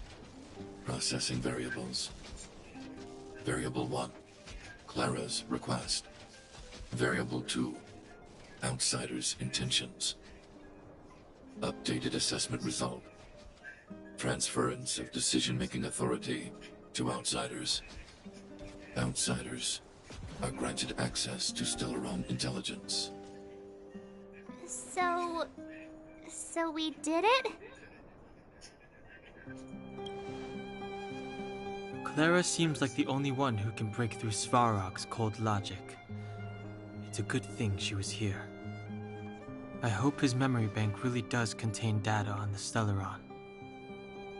Processing variables. Variable 1. Clara's request. Variable 2. Outsider's intentions. Updated assessment result. Transference of decision-making authority to outsiders. Outsiders are granted access to Stellaron intelligence. So we did it? Clara seems like the only one who can break through Svarog's cold logic. It's a good thing she was here. I hope his memory bank really does contain data on the Stellaron.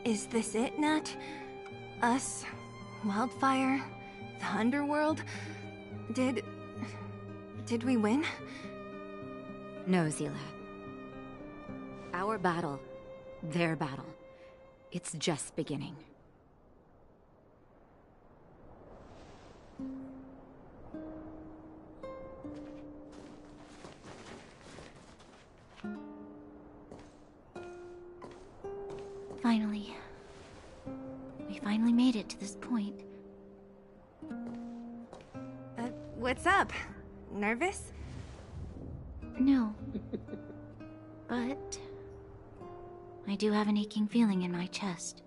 Is this it, Nat? Us? Wildfire? The underworld? Did we win? No, Zila. Our battle, their battle, it's just beginning. Finally. We finally made it to this point. What's up? Nervous? No. But I do have an aching feeling in my chest.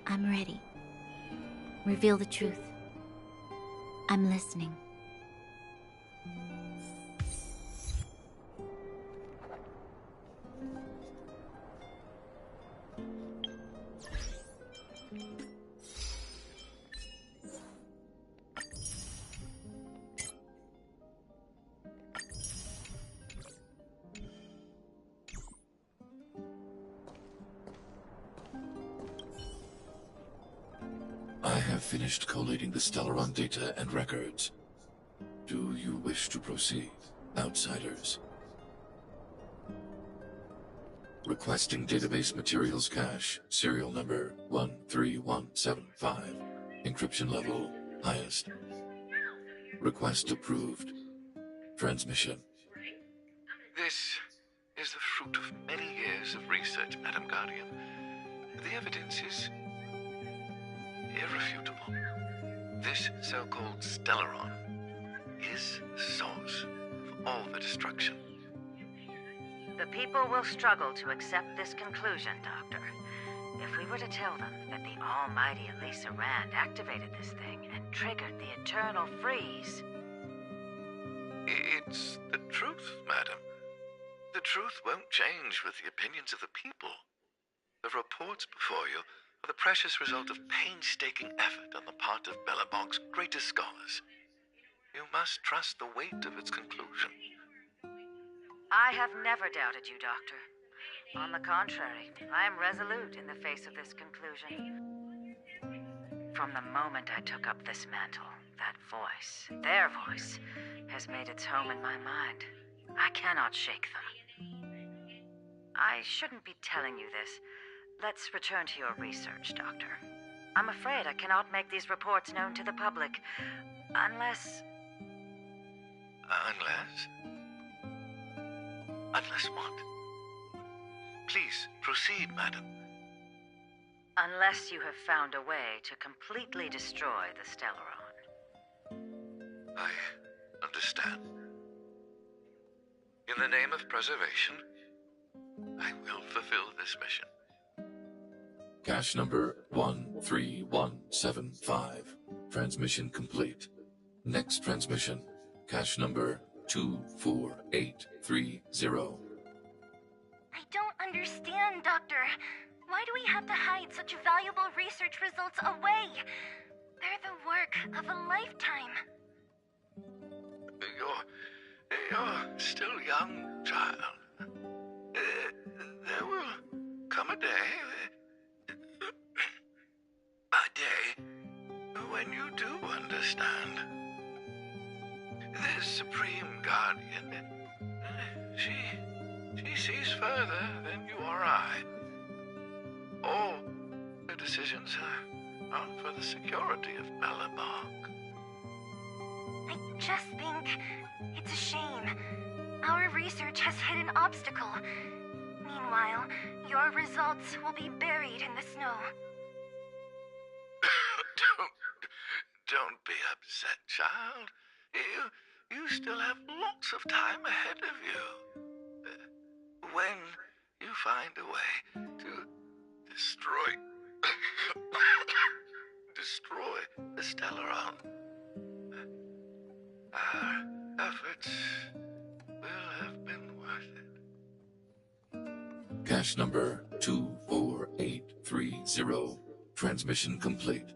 I'm ready. Reveal the truth. I'm listening. I have finished collating the Stellaron data and records. Do you wish to proceed, outsiders? Requesting database materials cache, serial number 13175. Encryption level, highest. Request approved. Transmission. This is the fruit of many years of research, Madam Guardian. The evidence is irrefutable. This so-called Stellaron is the source of all the destruction. The people will struggle to accept this conclusion, Doctor. If we were to tell them that the almighty Elisa Rand activated this thing and triggered the eternal freeze... It's the truth, madam. The truth won't change with the opinions of the people. The reports before you are the precious result of painstaking effort on the part of Belobog's greatest scholars. You must trust the weight of its conclusion. I have never doubted you, Doctor. On the contrary, I am resolute in the face of this conclusion. From the moment I took up this mantle, that voice, their voice, has made its home in my mind. I cannot shake them. I shouldn't be telling you this. Let's return to your research, Doctor. I'm afraid I cannot make these reports known to the public, unless... Unless what? Please, proceed, madam. Unless you have found a way to completely destroy the Stellaron. I understand. In the name of preservation, I will fulfill this mission. Cache number 13175. Transmission complete. Next transmission. Cache number 24830. I don't understand, Doctor. Why do we have to hide such valuable research results away? They're the work of a lifetime. You're still young, child. There will come a day, when you do understand. This Supreme Guardian, she sees further than you or I. All her decisions are for the security of Belobog. I just think it's a shame. Our research has hit an obstacle. Meanwhile, your results will be buried in the snow. Don't be upset, child. You still have lots of time ahead of you. when you find a way to destroy the Stellaron, our efforts will have been worth it. Cache number 24830. Transmission complete.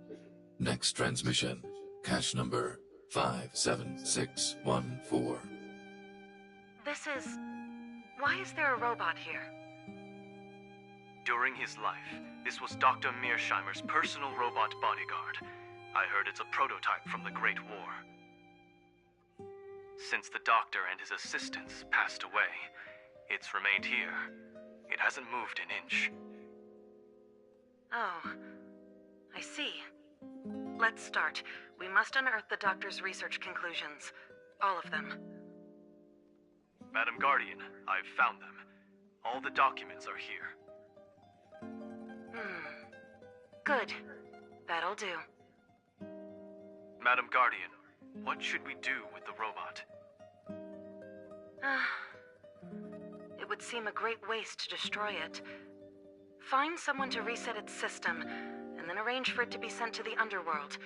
Next transmission. Cache number 57614. Why is there a robot here? During his life, this was Dr. Mearsheimer's personal robot bodyguard. I heard it's a prototype from the Great War. Since the doctor and his assistants passed away, it's remained here. It hasn't moved an inch. Oh, I see. Let's start. We must unearth the doctor's research conclusions. All of them. Madam Guardian, I've found them. All the documents are here. Good. That'll do. Madam Guardian, what should we do with the robot? It would seem a great waste to destroy it. Find someone to reset its system, and then arrange for it to be sent to the underworld.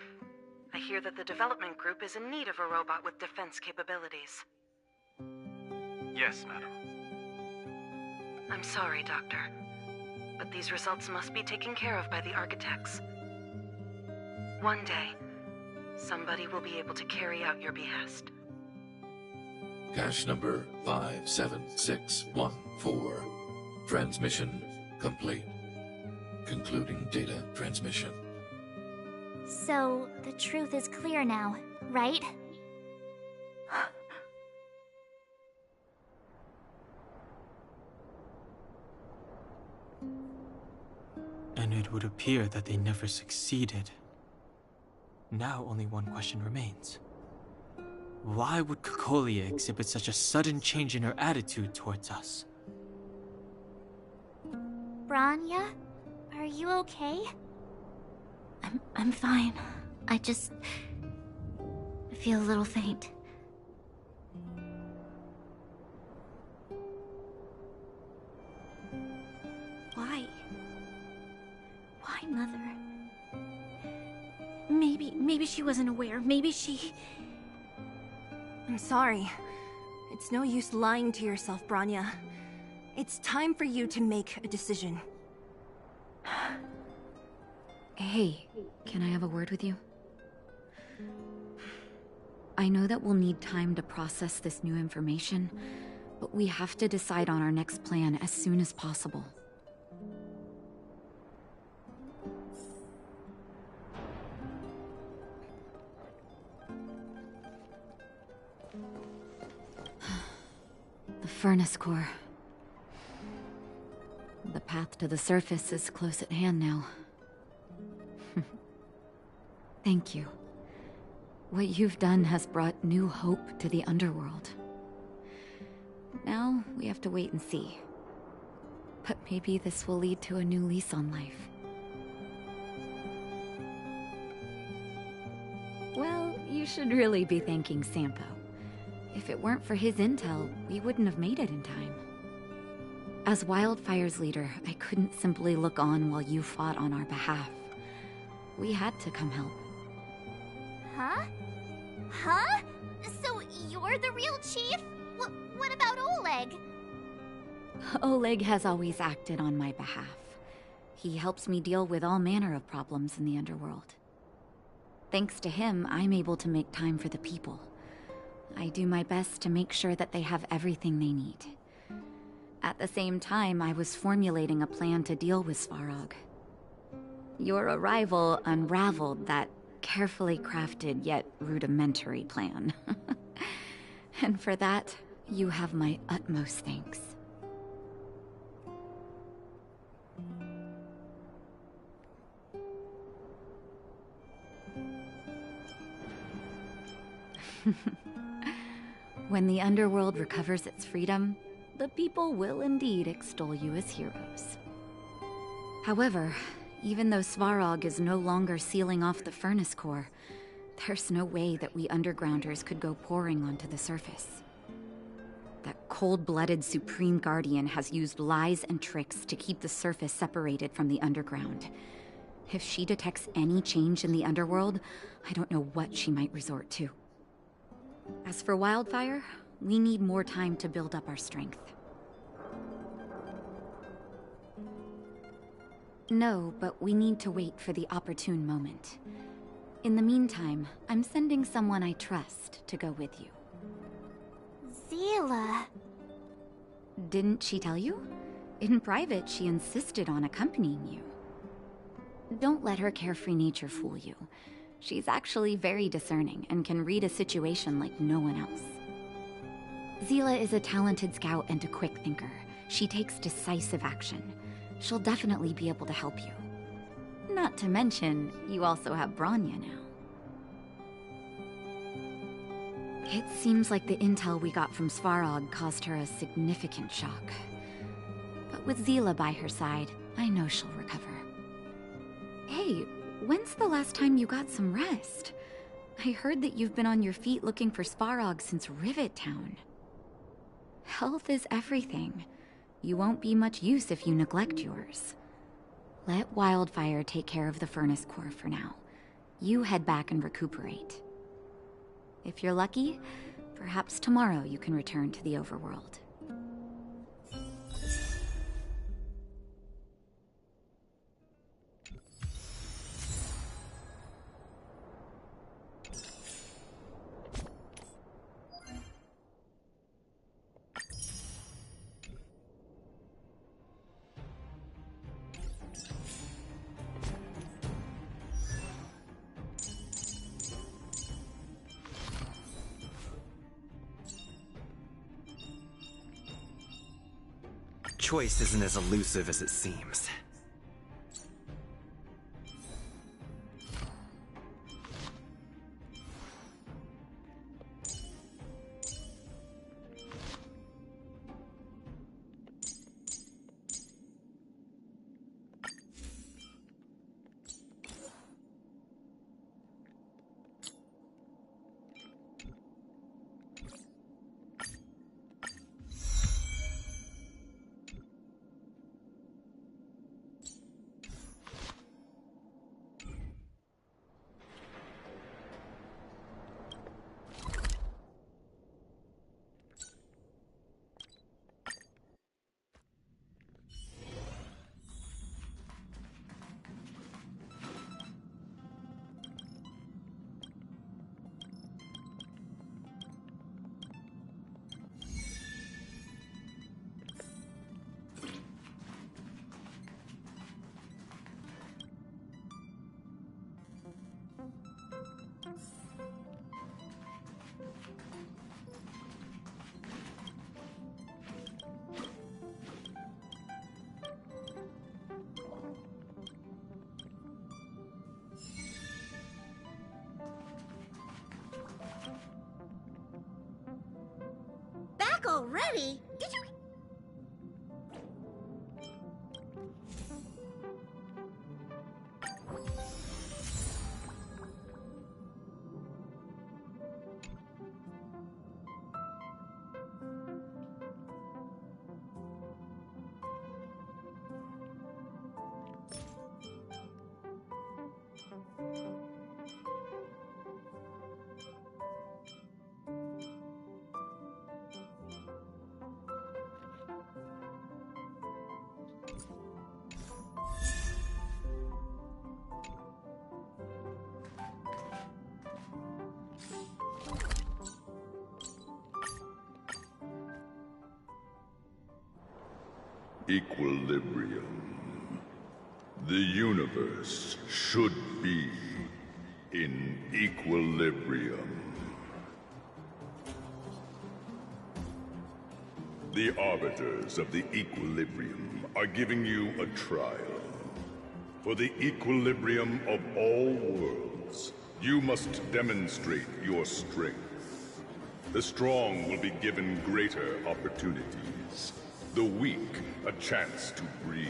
I hear that the development group is in need of a robot with defense capabilities. Yes, madam. I'm sorry, Doctor, but these results must be taken care of by the architects. One day, somebody will be able to carry out your behest. Cache number 57614. Transmission complete. Concluding data transmission. So, the truth is clear now, right? And it would appear that they never succeeded. Now only one question remains. Why would Cocolia exhibit such a sudden change in her attitude towards us? Branya? Are you okay? I'm fine. I feel a little faint. Why? Why, Mother? Maybe she wasn't aware. Maybe she... I'm sorry. It's no use lying to yourself, Branya. It's time for you to make a decision. Hey, can I have a word with you? I know that we'll need time to process this new information, but we have to decide on our next plan as soon as possible. The furnace core. The path to the surface is close at hand now. Thank you. What you've done has brought new hope to the underworld. Now, we have to wait and see. But maybe this will lead to a new lease on life. Well, you should really be thanking Sampo. If it weren't for his intel, we wouldn't have made it in time. As Wildfire's leader, I couldn't simply look on while you fought on our behalf. We had to come help. Huh? Huh? So you're the real chief? What about Oleg? Oleg has always acted on my behalf. He helps me deal with all manner of problems in the underworld. Thanks to him, I'm able to make time for the people. I do my best to make sure that they have everything they need. At the same time, I was formulating a plan to deal with Svarog. Your arrival unraveled that carefully crafted yet rudimentary plan. And for that, you have my utmost thanks. When the underworld recovers its freedom, the people will indeed extol you as heroes. However, even though Svarog is no longer sealing off the furnace core, there's no way that we undergrounders could go pouring onto the surface. That cold-blooded Supreme Guardian has used lies and tricks to keep the surface separated from the underground. If she detects any change in the underworld, I don't know what she might resort to. As for Wildfire, we need more time to build up our strength. No, but we need to wait for the opportune moment. In the meantime, I'm sending someone I trust to go with you. Zila. Didn't she tell you? In private, she insisted on accompanying you. Don't let her carefree nature fool you. She's actually very discerning and can read a situation like no one else. Zila is a talented scout and a quick thinker. She takes decisive action. She'll definitely be able to help you. Not to mention, you also have Branya now. It seems like the intel we got from Svarog caused her a significant shock. But with Zila by her side, I know she'll recover. Hey, when's the last time you got some rest? I heard that you've been on your feet looking for Svarog since Rivet Town. Health is everything. You won't be much use if you neglect yours. Let Wildfire take care of the furnace core for now. You head back and recuperate. If you're lucky, perhaps tomorrow you can return to the overworld. Choice isn't as elusive as it seems. Already? Did you... Equilibrium. The universe should be in equilibrium. The arbiters of the equilibrium are giving you a trial. For the equilibrium of all worlds, you must demonstrate your strength. The strong will be given greater opportunities. The weak, a chance to breathe.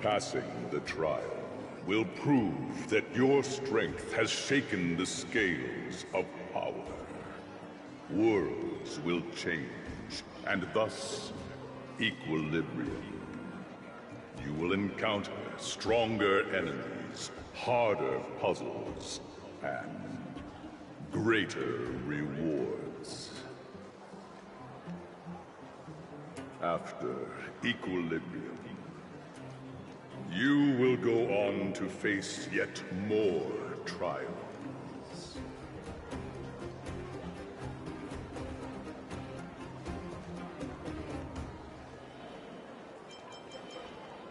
Passing the trial will prove that your strength has shaken the scales of power. Worlds will change, and thus, equilibrium. You will encounter stronger enemies, harder puzzles, and greater rewards. After equilibrium, you will go on to face yet more trials.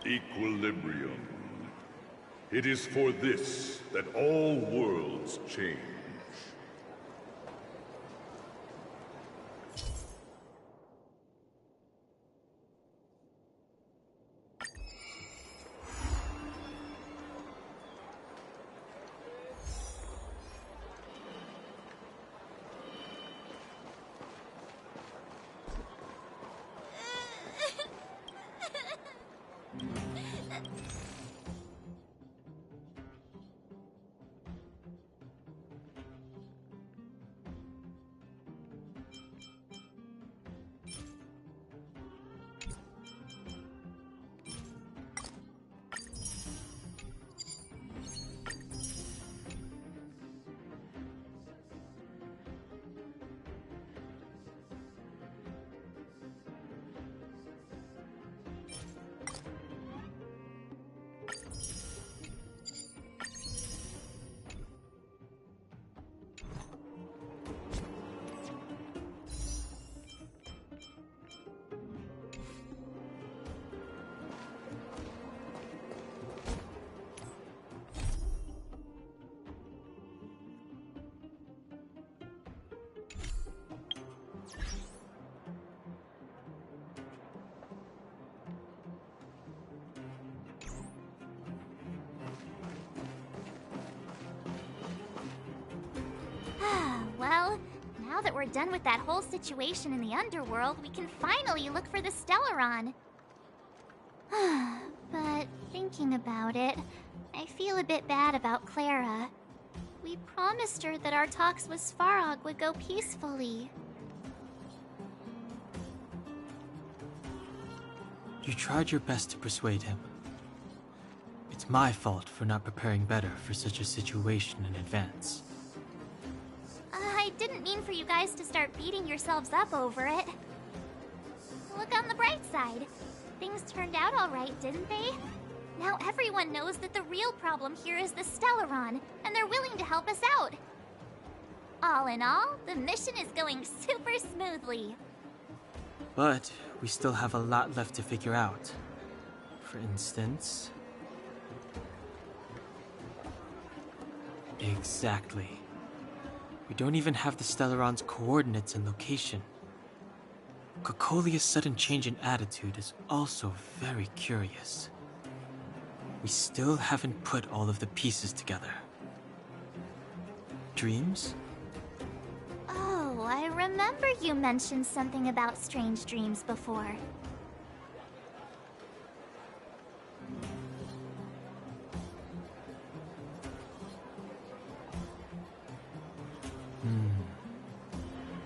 Equilibrium. It is for this that all worlds change. Well, now that we're done with that whole situation in the underworld, we can finally look for the Stellaron. But thinking about it, I feel a bit bad about Clara. We promised her that our talks with Svarog would go peacefully. You tried your best to persuade him. It's my fault for not preparing better for such a situation in advance. I didn't mean for you guys to start beating yourselves up over it. Look on the bright side. Things turned out all right, didn't they? Now everyone knows that the real problem here is the Stellaron, and they're willing to help us out. All in all, the mission is going super smoothly. But we still have a lot left to figure out. For instance... Exactly. We don't even have the Stellaron's coordinates and location. Cocolia's sudden change in attitude is also very curious. We still haven't put all of the pieces together. Dreams? Oh, I remember you mentioned something about strange dreams before.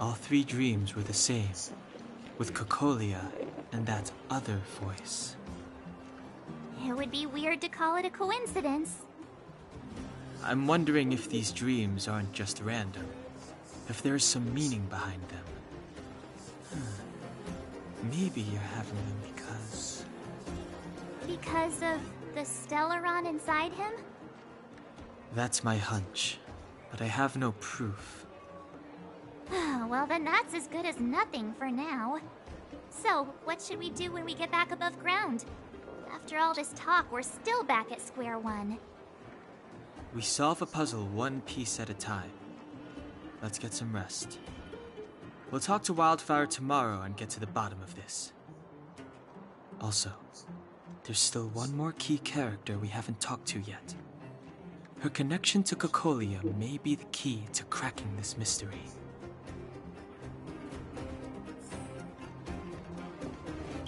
All three dreams were the same, with Cocolia and that other voice. It would be weird to call it a coincidence. I'm wondering if these dreams aren't just random, if there's some meaning behind them. Maybe you're having them because... Because of the Stellaron inside him? That's my hunch, but I have no proof. Well, then that's as good as nothing for now. So, what should we do when we get back above ground? After all this talk, we're still back at square one. We solve a puzzle one piece at a time. Let's get some rest. We'll talk to Wildfire tomorrow and get to the bottom of this. Also, there's still one more key character we haven't talked to yet. Her connection to Cocolia may be the key to cracking this mystery.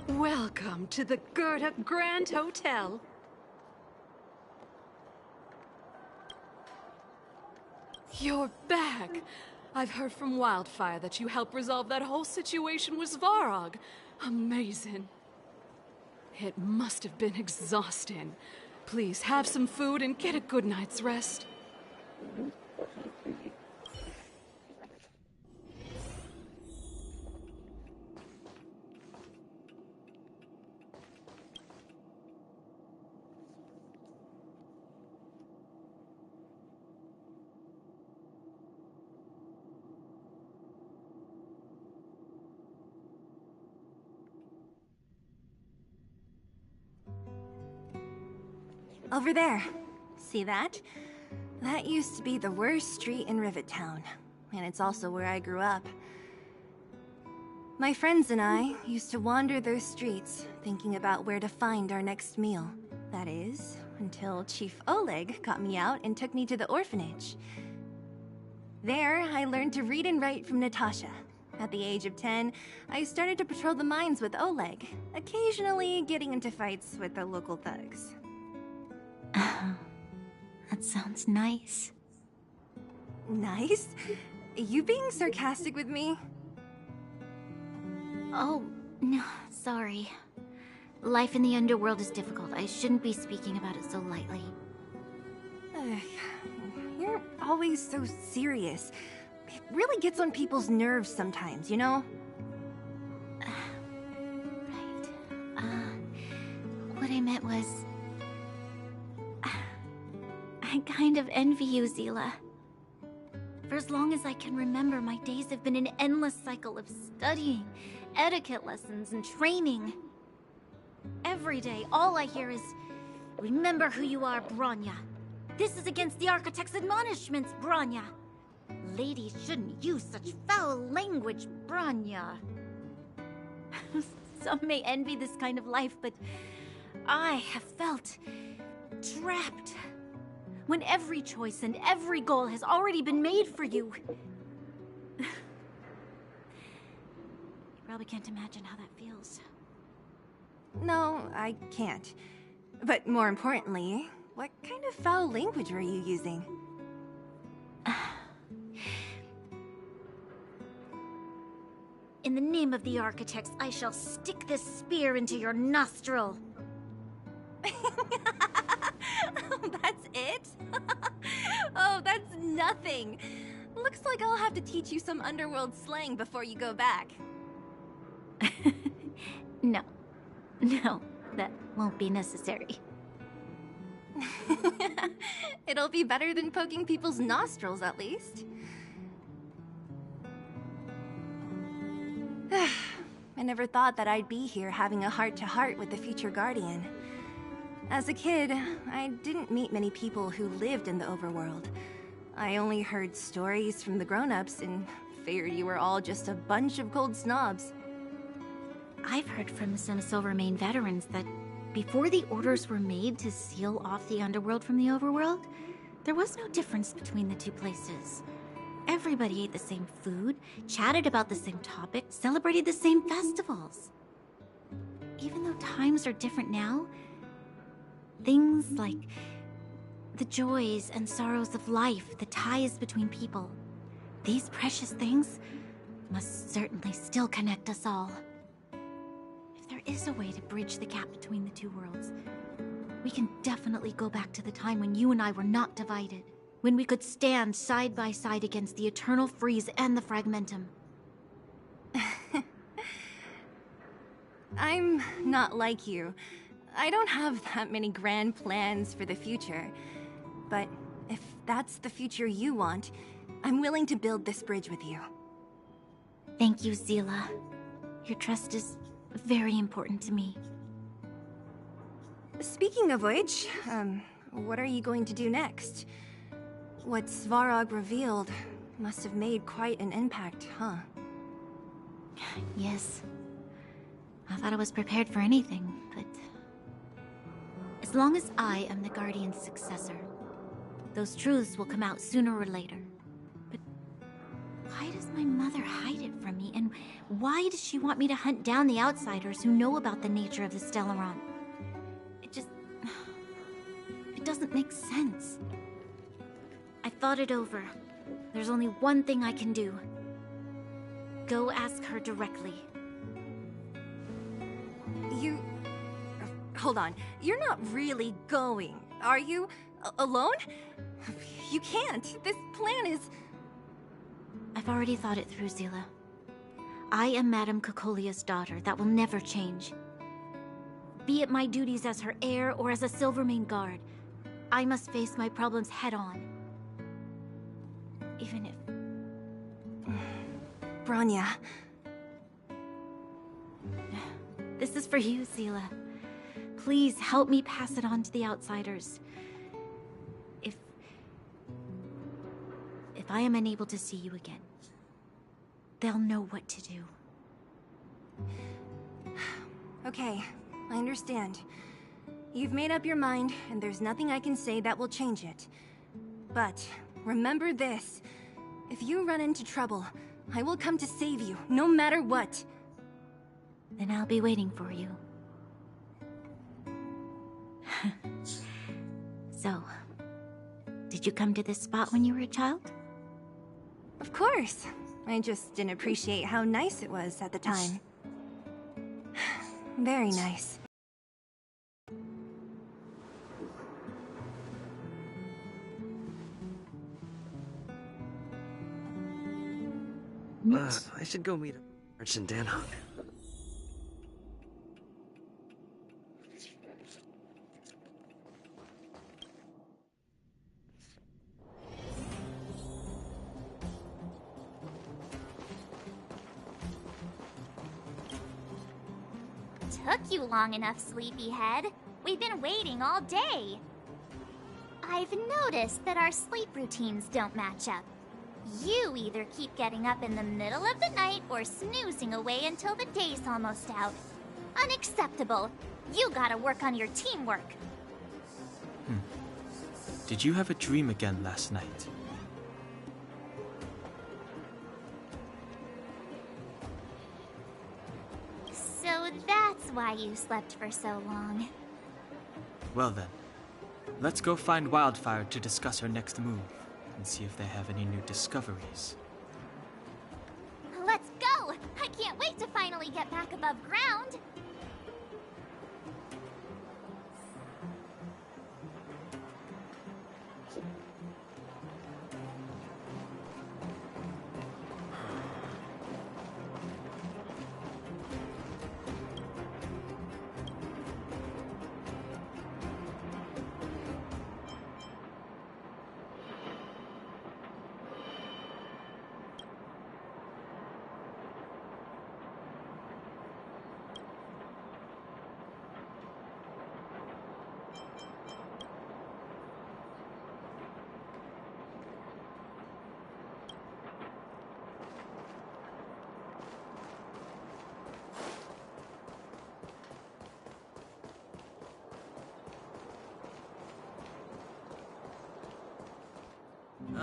Welcome to the Gerda Grand Hotel. You're back. I've heard from Wildfire that you helped resolve that whole situation with Svarog. Amazing. It must have been exhausting. Please have some food and get a good night's rest. Over there. See that? That used to be the worst street in Rivet Town, and it's also where I grew up. My friends and I used to wander those streets, thinking about where to find our next meal. That is, until Chief Oleg got me out and took me to the orphanage. There, I learned to read and write from Natasha. At the age of 10, I started to patrol the mines with Oleg, occasionally getting into fights with the local thugs. That sounds nice. Nice? You being sarcastic with me? Oh, no, sorry. Life in the underworld is difficult. I shouldn't be speaking about it so lightly. You're always so serious. It really gets on people's nerves sometimes, you know? What I meant was... I kind of envy you, Zila. For as long as I can remember, my days have been an endless cycle of studying, etiquette lessons, and training. Every day, all I hear is, "Remember who you are, Bronya. This is against the Architect's admonishments, Bronya. Ladies shouldn't use such foul language, Bronya." Some may envy this kind of life, but I have felt trapped. When every choice and every goal has already been made for you. You probably can't imagine how that feels. No, I can't. But more importantly, what kind of foul language were you using? In the name of the Architects, I shall stick this spear into your nostril. That's it? Oh, that's nothing. Looks like I'll have to teach you some underworld slang before you go back. No, that won't be necessary. It'll be better than poking people's nostrils, at least. I never thought that I'd be here having a heart-to-heart with the future Guardian. As a kid, I didn't meet many people who lived in the overworld. I only heard stories from the grown-ups and figured you were all just a bunch of cold snobs. I've heard from some Silvermane veterans that before the orders were made to seal off the underworld from the overworld, there was no difference between the two places. Everybody ate the same food, chatted about the same topics, celebrated the same festivals. Even though times are different now, things like the joys and sorrows of life, the ties between people, these precious things must certainly still connect us all. If there is a way to bridge the gap between the two worlds, we can definitely go back to the time when you and I were not divided, when we could stand side by side against the Eternal Freeze and the Fragmentum. I'm not like you. I don't have that many grand plans for the future. But if that's the future you want, I'm willing to build this bridge with you. Thank you, Zila. Your trust is very important to me. Speaking of which, what are you going to do next? What Svarog revealed must have made quite an impact, huh? Yes. I thought I was prepared for anything, but... as long as I am the Guardian's successor, those truths will come out sooner or later. But why does my mother hide it from me? And why does she want me to hunt down the outsiders who know about the nature of the Stellaron? It doesn't make sense. I thought it over, There's only one thing I can do. Go ask her directly. You... Hold on. You're not really going, are you? Alone? You can't. This plan is... I've already thought it through, Zila. I am Madame Cocolia's daughter. That will never change. Be it my duties as her heir or as a Silvermane guard, I must face my problems head-on. Even if... Bronya. This is for you, Zila. Please help me pass it on to the outsiders. If I am unable to see you again, they'll know what to do. Okay, I understand. You've made up your mind, and there's nothing I can say that will change it. But remember this. If you run into trouble, I will come to save you, no matter what. Then I'll be waiting for you. So, did you come to this spot when you were a child? Of course. I just didn't appreciate how nice it was at the time. Very nice. I should go meet Merchant Dan Hung. Took you long enough, sleepyhead. We've been waiting all day. I've noticed that our sleep routines don't match up. You either keep getting up in the middle of the night or snoozing away until the day's almost out. Unacceptable. You gotta work on your teamwork. Did you have a dream again last night? So that's why you slept for so long. Well then, let's go find Wildfire to discuss her next move, and see if they have any new discoveries. Let's go! I can't wait to finally get back above ground!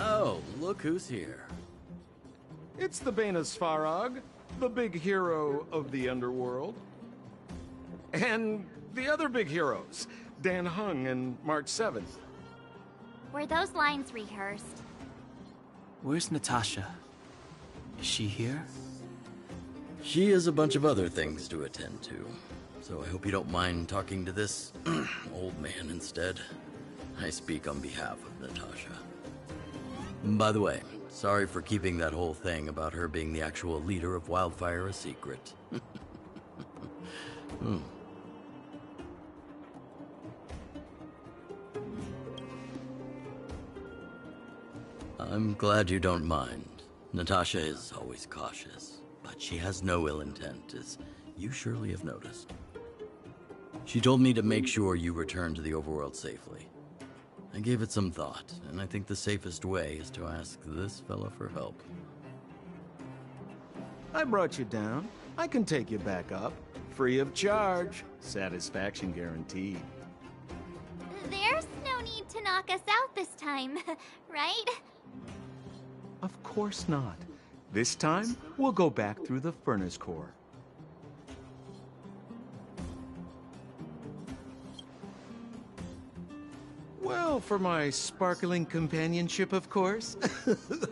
Oh, look who's here. It's the Bane of Svarog, the big hero of the underworld. And the other big heroes, Dan Hung and March 7th. Were those lines rehearsed? Where's Natasha? Is she here? She has a bunch of other things to attend to, so I hope you don't mind talking to this old man instead. I speak on behalf of Natasha. By the way, sorry for keeping that whole thing about her being the actual leader of Wildfire a secret. I'm glad you don't mind. Natasha is always cautious, but she has no ill intent, as you surely have noticed. She told me to make sure you return to the overworld safely. I gave it some thought, and I think the safest way is to ask this fella for help. I brought you down. I can take you back up. Free of charge. Satisfaction guaranteed. There's no need to knock us out this time, right? Of course not. This time, we'll go back through the furnace core. Well, for my sparkling companionship, of course.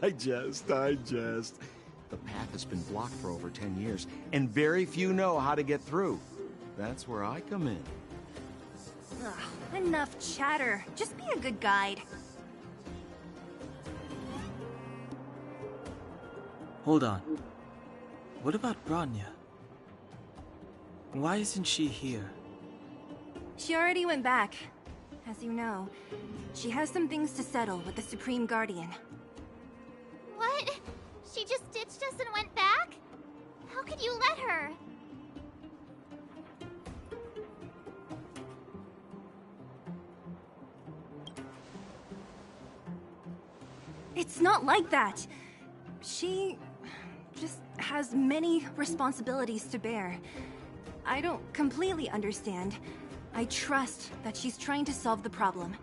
I jest. The path has been blocked for over 10 years, and very few know how to get through. That's where I come in. Ugh, enough chatter. Just be a good guide. Hold on. What about Bronya? Why isn't she here? She already went back. As you know, she has some things to settle with the Supreme Guardian. What? She just ditched us and went back? How could you let her? It's not like that. She just has many responsibilities to bear. I don't completely understand. I trust that she's trying to solve the problem.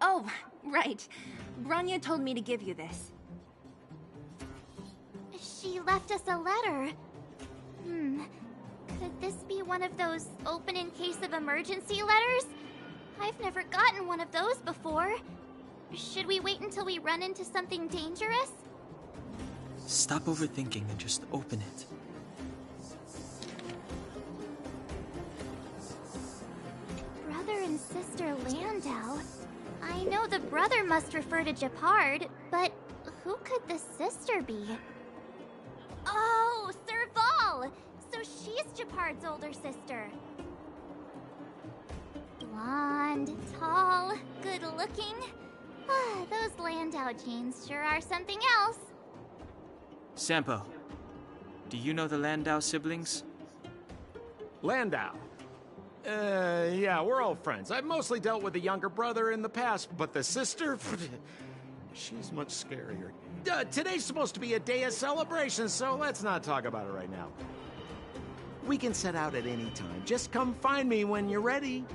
Oh, right. Bronya told me to give you this. She left us a letter. Could this be one of those open in case of emergency letters? I've never gotten one of those before. Should we wait until we run into something dangerous? Stop overthinking and just open it. Brother and sister Landau. I know the brother must refer to Gepard, but who could the sister be? Oh, Serval! So she's Gepard's older sister. Blonde, tall, good-looking. Those Landau genes sure are something else. Sampo, do you know the Landau siblings? Landau? Yeah, we're old friends. I've mostly dealt with the younger brother in the past, but the sister? She's much scarier. Today's supposed to be a day of celebration, so let's not talk about it right now. We can set out at any time. Just come find me when you're ready.